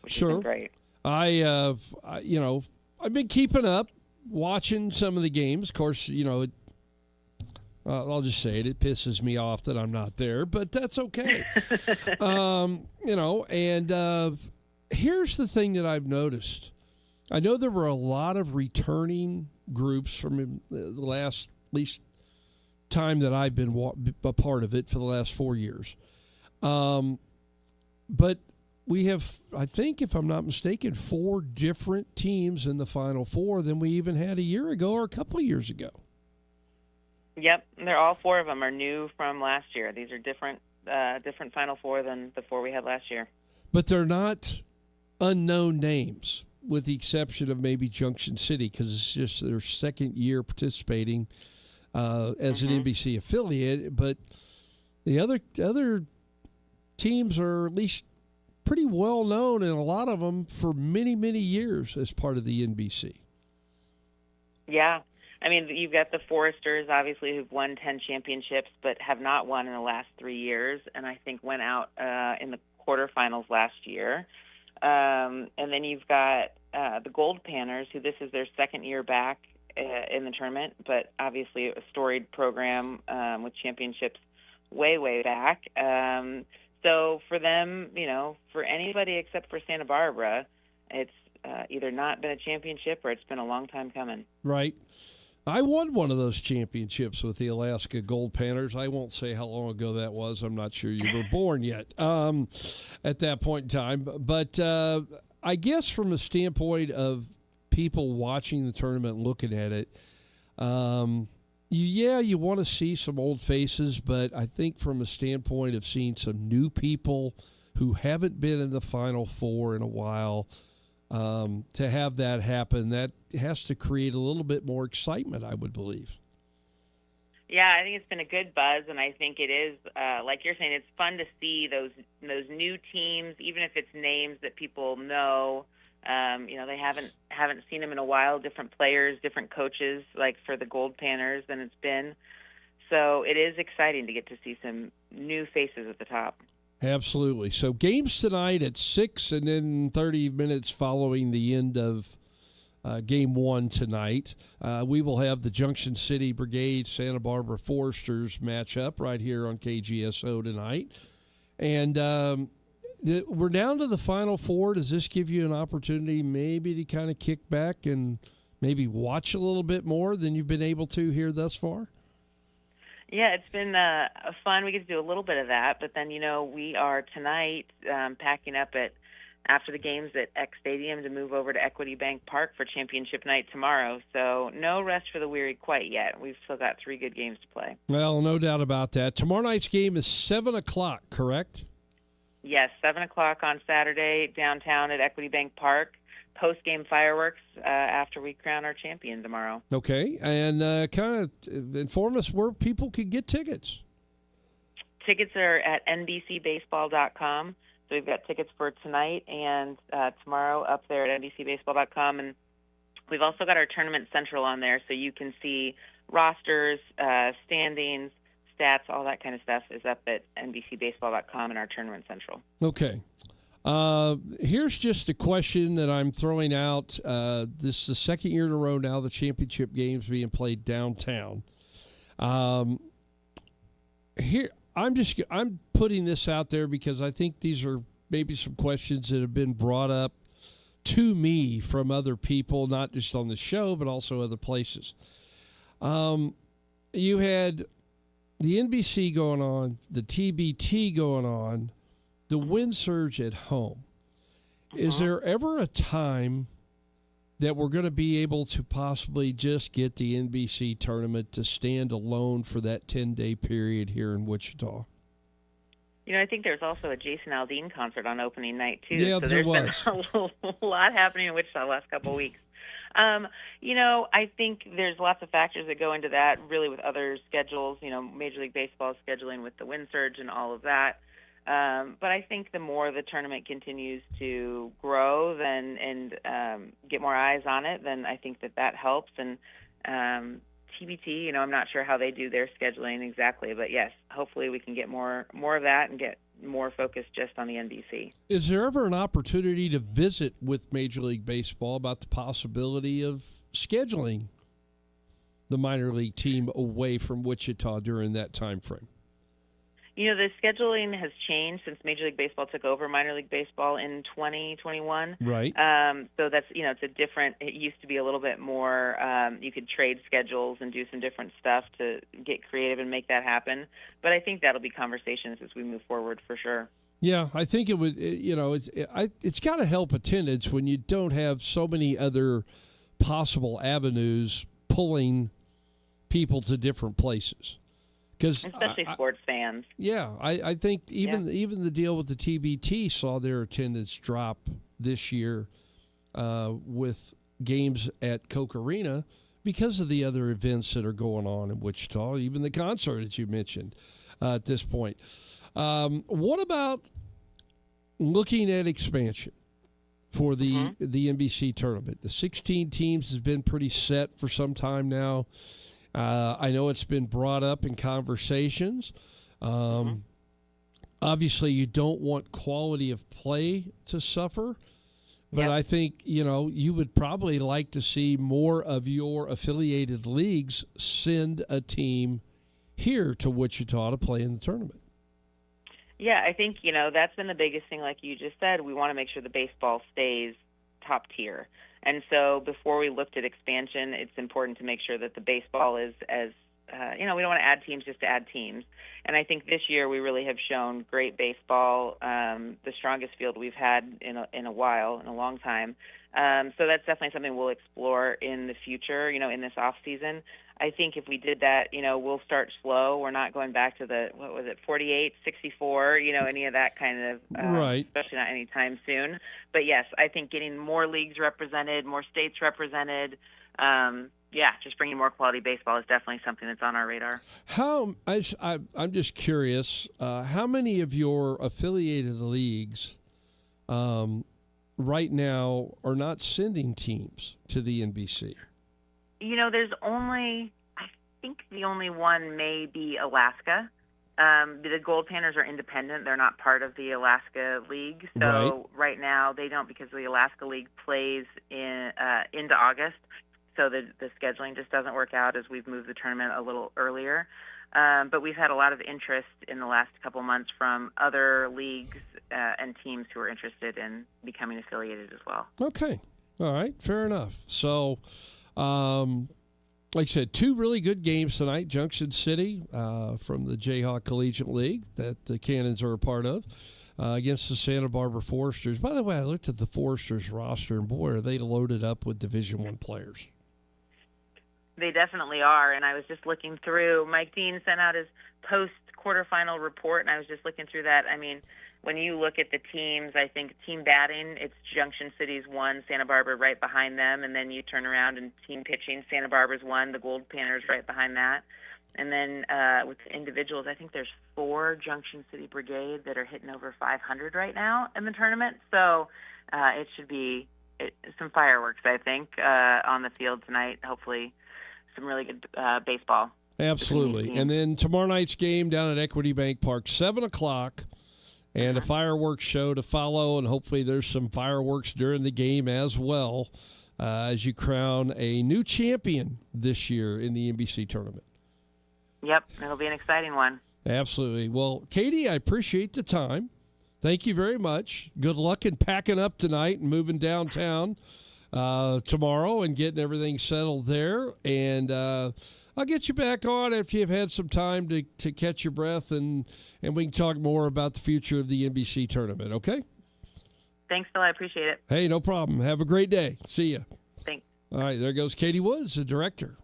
which has been great. I've been keeping up, watching some of the games. Of course, I'll just say it. It pisses me off that I'm not there, but that's okay. Here's the thing that I've noticed. I know there were a lot of returning groups from the last, at least, time that I've been a part of it for the last 4 years. But we have, I think, if I'm not mistaken, 4 different teams in the Final Four than we even had a year ago or a couple of years ago. Yep, they're all 4 of them are new from last year. These are different Final Four than the 4 we had last year. But they're not unknown names, with the exception of maybe Junction City, because it's just their second year participating as an NBC affiliate. But the other teams are at least pretty well known, and a lot of them for many, many years as part of the NBC. Yeah. I mean, you've got the Foresters, obviously, who've won 10 championships but have not won in the last 3 years, and I think went out in the quarterfinals last year. And then you've got the Gold Panners, who this is their second year back in the tournament, but obviously a storied program with championships way, way back. So for them, for anybody except for Santa Barbara, it's either not been a championship or it's been a long time coming. Right. I won one of those championships with the Alaska Gold Panners. I won't say how long ago that was. I'm not sure you were born yet at that point in time. But I guess from a standpoint of people watching the tournament and looking at it, you want to see some old faces, but I think from a standpoint of seeing some new people who haven't been in the Final Four in a while, to have that happen, that has to create a little bit more excitement, I would believe. Yeah, I think it's been a good buzz, and I think it is, like you're saying, it's fun to see those new teams, even if it's names that people know. They haven't seen them in a while, different players, different coaches, like for the Gold Panners than it's been. So it is exciting to get to see some new faces at the top. Absolutely. So games tonight at 6 and then 30 minutes following the end of Game 1 tonight. We will have the Junction City Brigade Santa Barbara Foresters matchup right here on KGSO tonight. And we're down to the Final Four. Does this give you an opportunity maybe to kind of kick back and maybe watch a little bit more than you've been able to here thus far? Yeah, it's been fun. We get to do a little bit of that, but then, we are tonight packing up after the games at X Stadium to move over to Equity Bank Park for championship night tomorrow. So no rest for the weary quite yet. We've still got 3 good games to play. Well, no doubt about that. Tomorrow night's game is 7 o'clock, correct? Yes, 7 o'clock on Saturday downtown at Equity Bank Park. Post-game fireworks after we crown our champion tomorrow. Okay, and kind of inform us where people can get tickets. Tickets are at NBCBaseball.com. So we've got tickets for tonight and tomorrow up there at NBCBaseball.com. And we've also got our Tournament Central on there, so you can see rosters, standings, stats, all that kind of stuff is up at NBCBaseball.com in our Tournament Central. Okay. Here's just a question that I'm throwing out. This is the second year in a row now the championship games being played downtown. Here, I'm putting this out there because I think these are maybe some questions that have been brought up to me from other people, not just on the show, but also other places. You had the NBC going on, the TBT going on, the wind surge at home. Is there ever a time that we're going to be able to possibly just get the NBC tournament to stand alone for that 10-day period here in Wichita? I think there's also a Jason Aldean concert on opening night, too. Yeah, so there there's been a lot happening in Wichita the last couple of weeks. I think there's lots of factors that go into that, really, with other schedules. Major League Baseball scheduling with the wind surge and all of that. But I think the more the tournament continues to grow and get more eyes on it, then I think that helps. And TBT, I'm not sure how they do their scheduling exactly, but yes, hopefully we can get more of that and get more focus just on the NBC. Is there ever an opportunity to visit with Major League Baseball about the possibility of scheduling the minor league team away from Wichita during that time frame? The scheduling has changed since Major League Baseball took over minor league baseball in 2021. Right. So that's, it's a different, it used to be a little bit more, you could trade schedules and do some different stuff to get creative and make that happen. But I think that'll be conversations as we move forward for sure. Yeah, I think it would, it's got to help attendance when you don't have so many other possible avenues pulling people to different places. Especially sports fans. Yeah, I think even the deal with the TBT saw their attendance drop this year with games at Coke Arena because of the other events that are going on in Wichita, even the concert that you mentioned at this point. What about looking at expansion for the NBC tournament? The 16 teams has been pretty set for some time now. I know it's been brought up in conversations. Obviously, you don't want quality of play to suffer, but I think, you would probably like to see more of your affiliated leagues send a team here to Wichita to play in the tournament. Yeah, I think, that's been the biggest thing, like you just said. We want to make sure the baseball stays top tier. And so before we looked at expansion, it's important to make sure that the baseball is as, we don't want to add teams just to add teams. And I think this year we really have shown great baseball, the strongest field we've had in a while, in a long time. So that's definitely something we'll explore in the future, in this off season. I think if we did that, we'll start slow. We're not going back to the, 48, 64, any of that kind of, right. Especially not anytime soon. But yes, I think getting more leagues represented, more states represented, just bringing more quality baseball is definitely something that's on our radar. I'm just curious, how many of your affiliated leagues right now are not sending teams to the NBC? There's only, I think the only one may be Alaska. The Gold Panthers are independent. They're not part of the Alaska League. So right now they don't, because the Alaska League plays into August. So the scheduling just doesn't work out as we've moved the tournament a little earlier. But we've had a lot of interest in the last couple months from other leagues and teams who are interested in becoming affiliated as well. Okay. All right. Fair enough. So, like I said, two really good games tonight. Junction City from the Jayhawk Collegiate League that the Cannons are a part of against the Santa Barbara Foresters. By the way, I looked at the Foresters roster, and boy, are they loaded up with Division I players. They definitely are, and I was just looking through. Mike Dean sent out his post-quarterfinal report, and I was just looking through that. I mean, when you look at the teams, I think team batting, it's Junction City's 1, Santa Barbara right behind them, and then you turn around and team pitching, Santa Barbara's 1, the Gold Panthers right behind that. And then with individuals, I think there's 4 Junction City Brigade that are hitting over 500 right now in the tournament. So it should be some fireworks, I think, on the field tonight, hopefully. Some really good baseball. Absolutely. And then tomorrow night's game down at Equity Bank Park, 7 o'clock, and a fireworks show to follow, and hopefully there's some fireworks during the game as well as you crown a new champion this year in the NBC tournament. Yep, it'll be an exciting one. Absolutely. Well, Katie, I appreciate the time. Thank you very much. Good luck in packing up tonight and moving downtown tomorrow and getting everything settled there. And I'll get you back on after you've had some time to catch your breath, and we can talk more about the future of the NBC tournament, okay? Thanks, Phil. I appreciate it. Hey, no problem. Have a great day. See ya. Thanks. All right, there goes Katie Woods, the director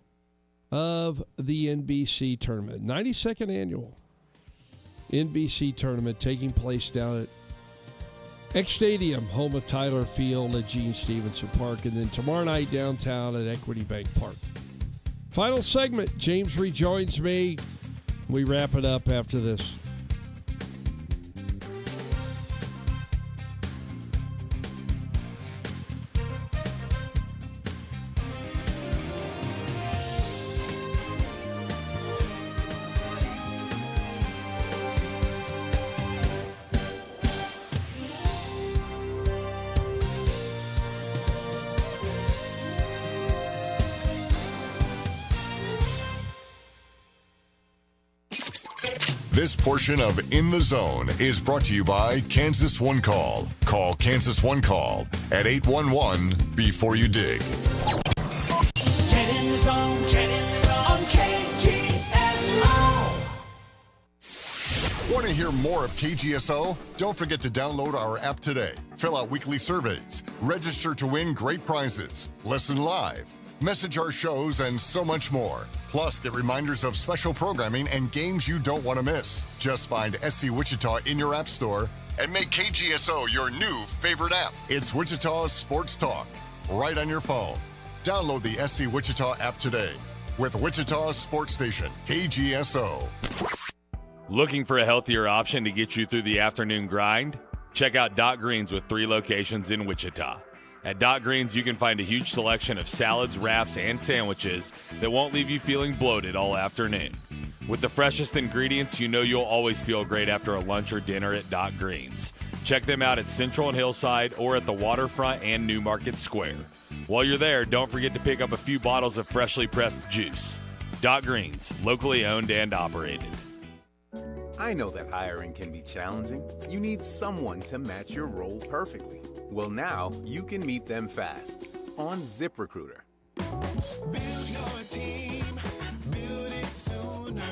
of the NBC tournament. 92nd annual NBC tournament taking place down at X Stadium, home of Tyler Field at Gene Stevenson Park, and then tomorrow night downtown at Equity Bank Park. Final segment, James rejoins me. We wrap it up after this. This portion of In the Zone is brought to you by Kansas One Call. Call Kansas One Call at 811-BEFORE-YOU-DIG. Get in the zone, on KGSO. Want to hear more of KGSO? Don't forget to download our app today. Fill out weekly surveys, register to win great prizes, listen live, message our shows, and so much more. Plus, get reminders of special programming and games you don't want to miss. Just find SC Wichita in your app store and make KGSO your new favorite app. It's Wichita's Sports Talk, right on your phone. Download the SC Wichita app today with Wichita's sports station, KGSO. Looking for a healthier option to get you through the afternoon grind? Check out Dot Greens with 3 locations in Wichita. At Dot Greens, you can find a huge selection of salads, wraps, and sandwiches that won't leave you feeling bloated all afternoon. With the freshest ingredients, you know you'll always feel great after a lunch or dinner at Dot Greens. Check them out at Central and Hillside or at the Waterfront and New Market Square. While you're there, don't forget to pick up a few bottles of freshly pressed juice. Dot Greens, locally owned and operated. I know that hiring can be challenging. You need someone to match your role perfectly. Well, now you can meet them fast on ZipRecruiter. Build your team, build it sooner.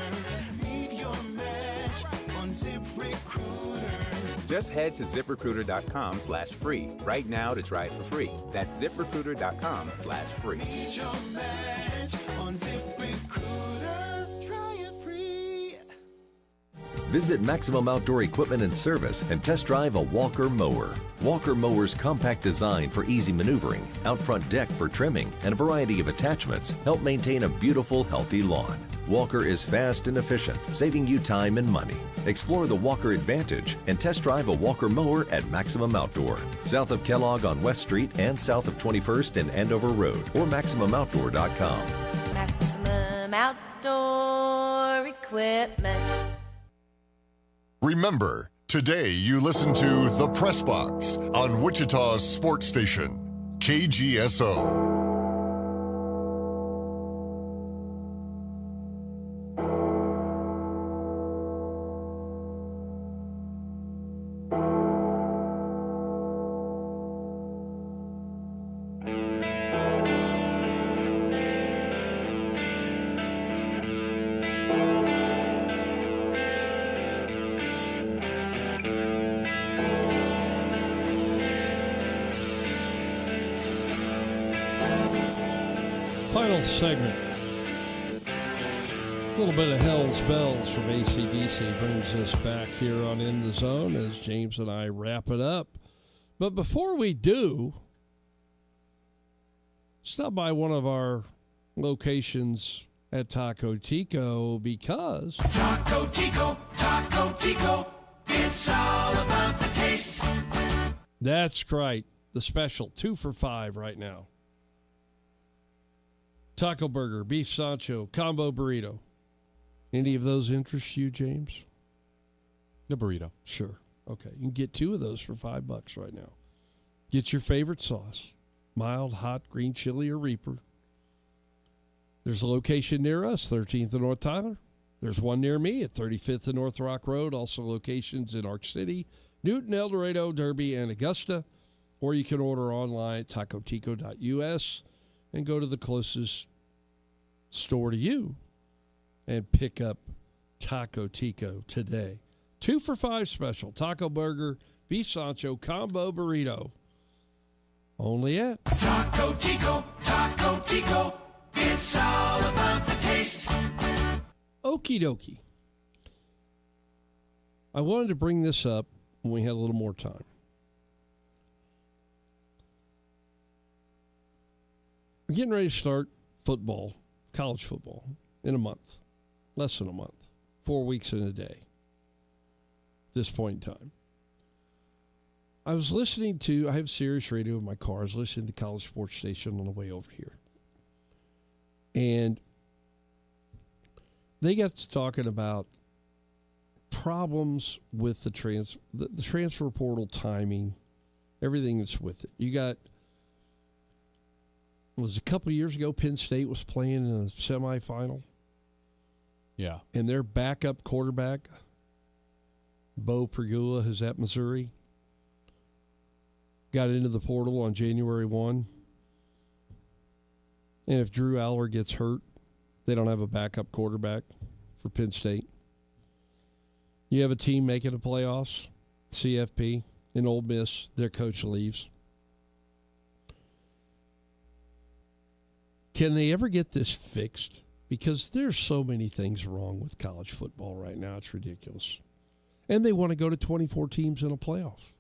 Meet your match on ZipRecruiter. Just head to ZipRecruiter.com/free right now to try it for free. That's ZipRecruiter.com/free. Meet your match on ZipRecruiter. Try it free. Visit Maximum Outdoor Equipment and Service and test drive a Walker mower. Walker mower's compact design for easy maneuvering, out front deck for trimming, and a variety of attachments help maintain a beautiful, healthy lawn. Walker is fast and efficient, saving you time and money. Explore the Walker Advantage and test drive a Walker mower at Maximum Outdoor, south of Kellogg on West Street and south of 21st and Andover Road, or MaximumOutdoor.com. Maximum Outdoor Equipment. Remember, today you listen to The Press Box on Wichita's sports station, KGSO. Final segment. A little bit of Hell's Bells from AC/DC brings us back here on In the Zone as James and I wrap it up. But before we do, stop by one of our locations at Taco Tico because Taco Tico, it's all about the taste. that's right. The special 2 for $5 right now. Taco burger, beef sancho, combo burrito. Any of those interest you, James? The burrito. Sure. Okay. You can get 2 of those for $5 right now. Get your favorite sauce. Mild, hot, green chili, or Reaper. There's a location near us, 13th and North Tyler. There's one near me at 35th and North Rock Road. Also locations in Arc City, Newton, El Dorado, Derby, and Augusta. Or you can order online at tacotico.us. and go to the closest store to you and pick up Taco Tico today. 2 for $5 special. Taco burger, Beef Sancho Combo Burrito. Only at Taco Tico, Taco Tico. It's all about the taste. Okie dokie. I wanted to bring this up when we had a little more time. We're getting ready to start football, college football, in a month. Less than a month. 4 weeks in a day. At this point in time. I was listening to, I have Sirius Radio in my car. I was listening to the college sports station on the way over here. And they got to talking about problems with the transfer portal timing, everything that's with it. You got, it was a couple of years ago, Penn State was playing in a semifinal. Yeah. And their backup quarterback, Bo Pergula, who's at Missouri, got into the portal on January 1. And if Drew Aller gets hurt, they don't have a backup quarterback for Penn State. You have a team making the playoffs, CFP, and Ole Miss, their coach leaves. Can they ever get this fixed? Because there's so many things wrong with college football right now. It's ridiculous. And they want to go to 24 teams in a playoff.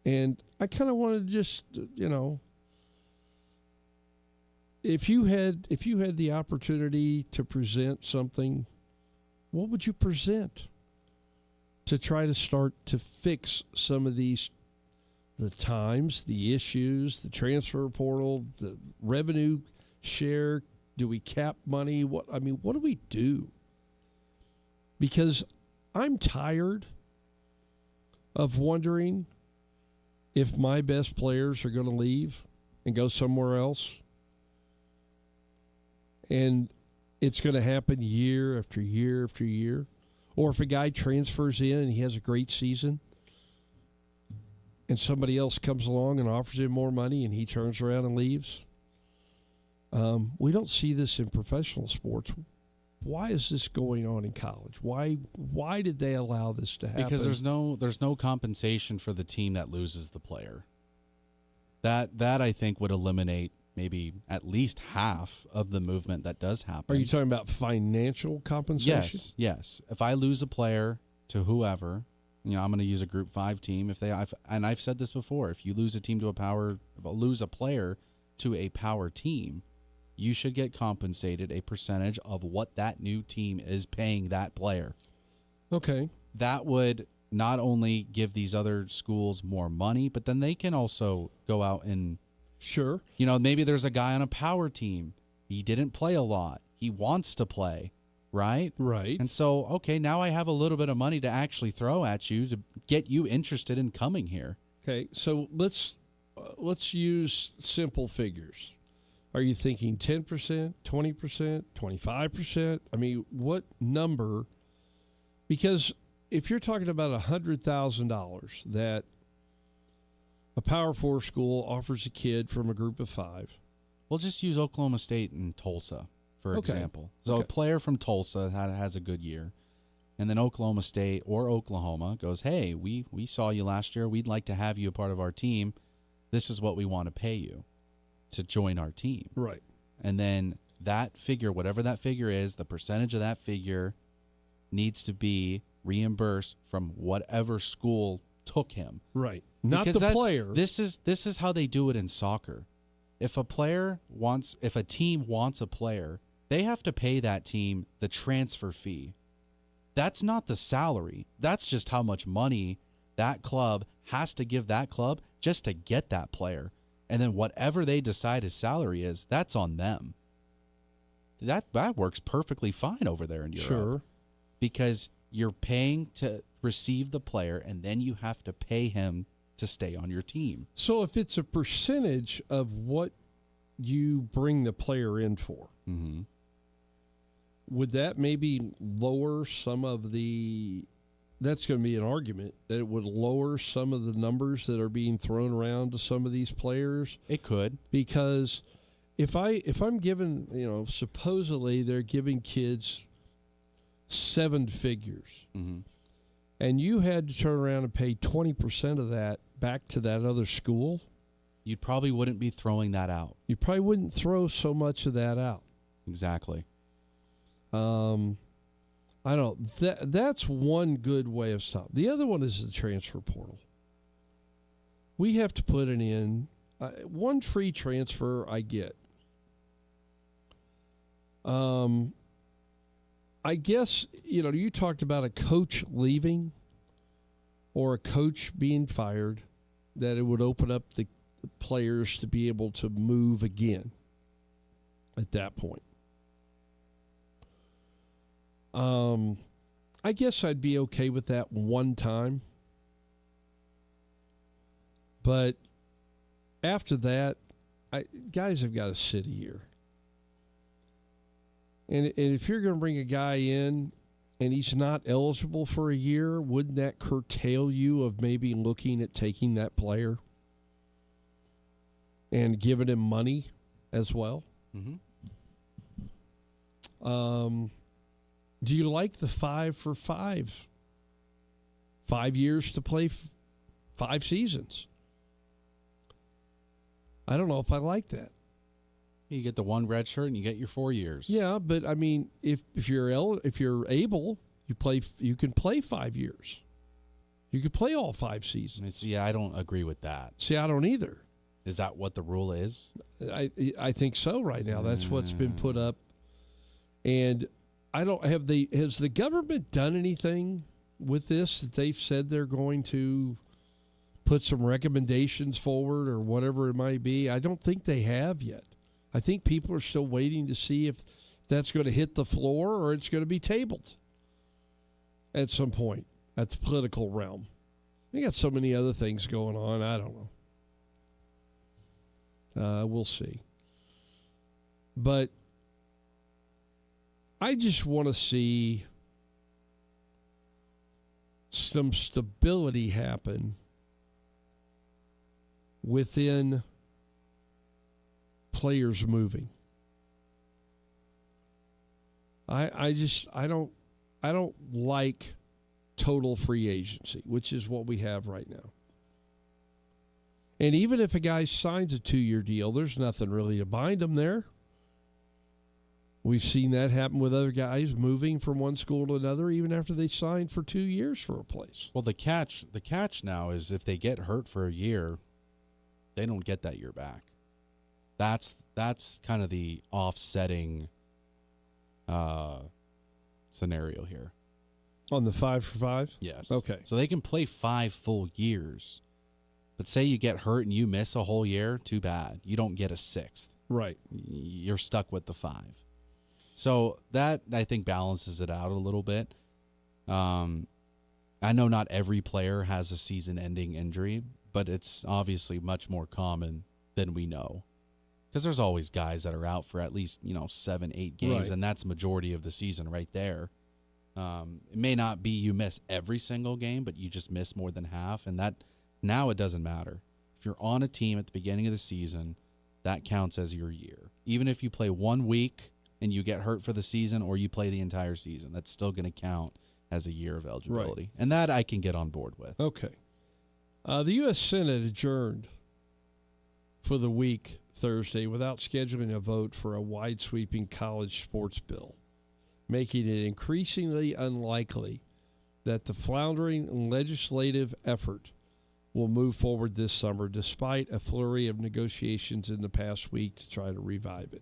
And I kind of want to just, if you had the opportunity to present something, what would you present to try to start to fix some of these, the times, the issues, the transfer portal, the revenue share? Do we cap money? What do we do? Because I'm tired of wondering if my best players are going to leave and go somewhere else. And it's going to happen year after year after year. Or if a guy transfers in and he has a great season and somebody else comes along and offers him more money and he turns around and leaves. We don't see this in professional sports. Why is this going on in college? Why did they allow this to happen? Because there's no compensation for the team that loses the player. That I think would eliminate maybe at least half of the movement that does happen. Are you talking about financial compensation? Yes. If I lose a player to whoever, I'm going to use a Group 5 team. And I've said this before, if you lose a team to lose a player to a power team, you should get compensated a percentage of what that new team is paying that player. Okay. That would not only give these other schools more money, but then they can also go out and sure. Maybe there's a guy on a power team. He didn't play a lot. He wants to play, right? Right. And so, okay, now I have a little bit of money to actually throw at you to get you interested in coming here. Okay, so let's use simple figures. Are you thinking 10%, 20%, 25%? I mean, what number? Because if you're talking about $100,000 that a Power 4 school offers a kid from a Group of 5. We'll just use Oklahoma State and Tulsa, for example. So a player from Tulsa has a good year, and then Oklahoma State or Oklahoma goes, hey, we saw you last year. We'd like to have you a part of our team. This is what we want to pay you to join our team. Right. And then that figure, whatever that figure is, the percentage of that figure needs to be reimbursed from whatever school took him. Right. Not the player. This is how they do it in soccer. If a team wants a player, they have to pay that team the transfer fee. That's not the salary. That's just how much money that club has to give that club just to get that player. And then whatever they decide his salary is, that's on them. That works perfectly fine over there in Europe. Sure. Because you're paying to receive the player, and then you have to pay him to stay on your team. So if it's a percentage of what you bring the player in for, mm-hmm. would that maybe lower some of the... That's going to be an argument that it would lower some of the numbers that are being thrown around to some of these players. It could. Because if I'm given, supposedly they're giving kids 7 figures. Mm-hmm. and you had to turn around and pay 20% of that back to that other school, you probably wouldn't be throwing that out. You probably wouldn't throw so much of that out. Exactly. I don't. That's one good way of stopping. The other one is the transfer portal. We have to put it in. One free transfer I get. I guess, you talked about a coach leaving or a coach being fired, that it would open up the players to be able to move again at that point. I guess I'd be okay with that one time. But after that, guys have got to sit a year. And if you're going to bring a guy in and he's not eligible for a year, wouldn't that curtail you of maybe looking at taking that player and giving him money as well? Mm-hmm. Do you like the 5 for 5? 5 years to play 5 seasons. I don't know if I like that. You get the one red shirt and you get your 4 years. Yeah, but I mean, if you're able, you can play 5 years. You could play all 5 seasons. Yeah, I don't agree with that. See, I don't either. Is that what the rule is? I think so right now. That's what's been put up. And I don't have has the government done anything with this that they've said they're going to put some recommendations forward or whatever it might be? I don't think they have yet. I think people are still waiting to see if that's going to hit the floor or it's going to be tabled at some point at the political realm. We got so many other things going on. I don't know. We'll see. But I just want to see some stability happen within players moving. I don't like total free agency, which is what we have right now. And even if a guy signs a 2-year deal, there's nothing really to bind him there. We've seen that happen with other guys moving from one school to another, even after they signed for 2 years for a place. Well, the catch now is if they get hurt for a year, they don't get that year back. That's kind of the offsetting scenario here. On the 5 for 5? Yes. Okay. So they can play 5 full years. But say you get hurt and you miss a whole year, too bad. You don't get a 6th. Right. You're stuck with the 5. So that, I think, balances it out a little bit. I know not every player has a season-ending injury, but it's obviously much more common than we know. Because there's always guys that are out for at least 7-8 games, Right. and that's majority of the season right there. It may not be you miss every single game, but you just miss more than half, and that now it doesn't matter. If you're on a team at the beginning of the season, that counts as your year. Even if you play 1 week and you get hurt for the season, or you play the entire season, that's still going to count as a year of eligibility. Right. And that I can get on board with. Okay. The U.S. Senate adjourned for the week Thursday without scheduling a vote for a wide-sweeping college sports bill, making it increasingly unlikely that the floundering legislative effort will move forward this summer, despite a flurry of negotiations in the past week to try to revive it.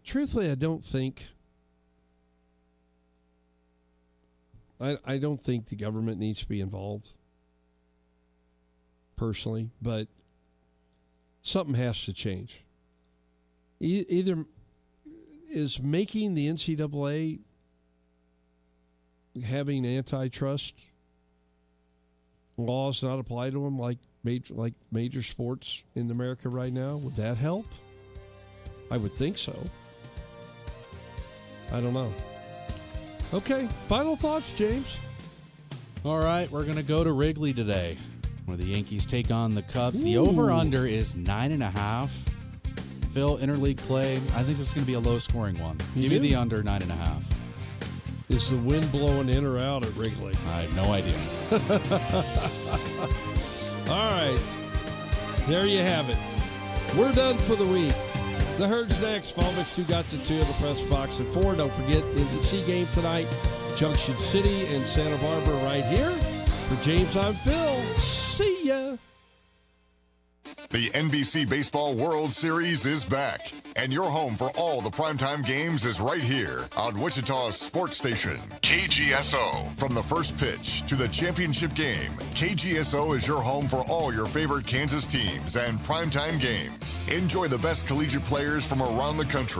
Truthfully, I don't think the government needs to be involved, personally, but something has to change. Either is making the NCAA having antitrust laws not apply to them like major sports in America right now, would that help? I would think so. I don't know. Okay, final thoughts, James. All right, we're going to go to Wrigley today, where the Yankees take on the Cubs. The over-under is 9.5. Phil, interleague play, I think this is going to be a low-scoring one. Give me the under 9.5. Is the wind blowing in or out at Wrigley? I have no idea. All right. There you have it. We're done for the week. The Herd's next. Volvix 2 got to 2 in the press box at 4. Don't forget the NBC game tonight. Junction City and Santa Barbara right here. For James, I'm Phil. See ya. The NBC Baseball World Series is back, and your home for all the primetime games is right here on Wichita's sports station, KGSO. From the first pitch to the championship game, KGSO is your home for all your favorite Kansas teams and primetime games. Enjoy the best collegiate players from around the country.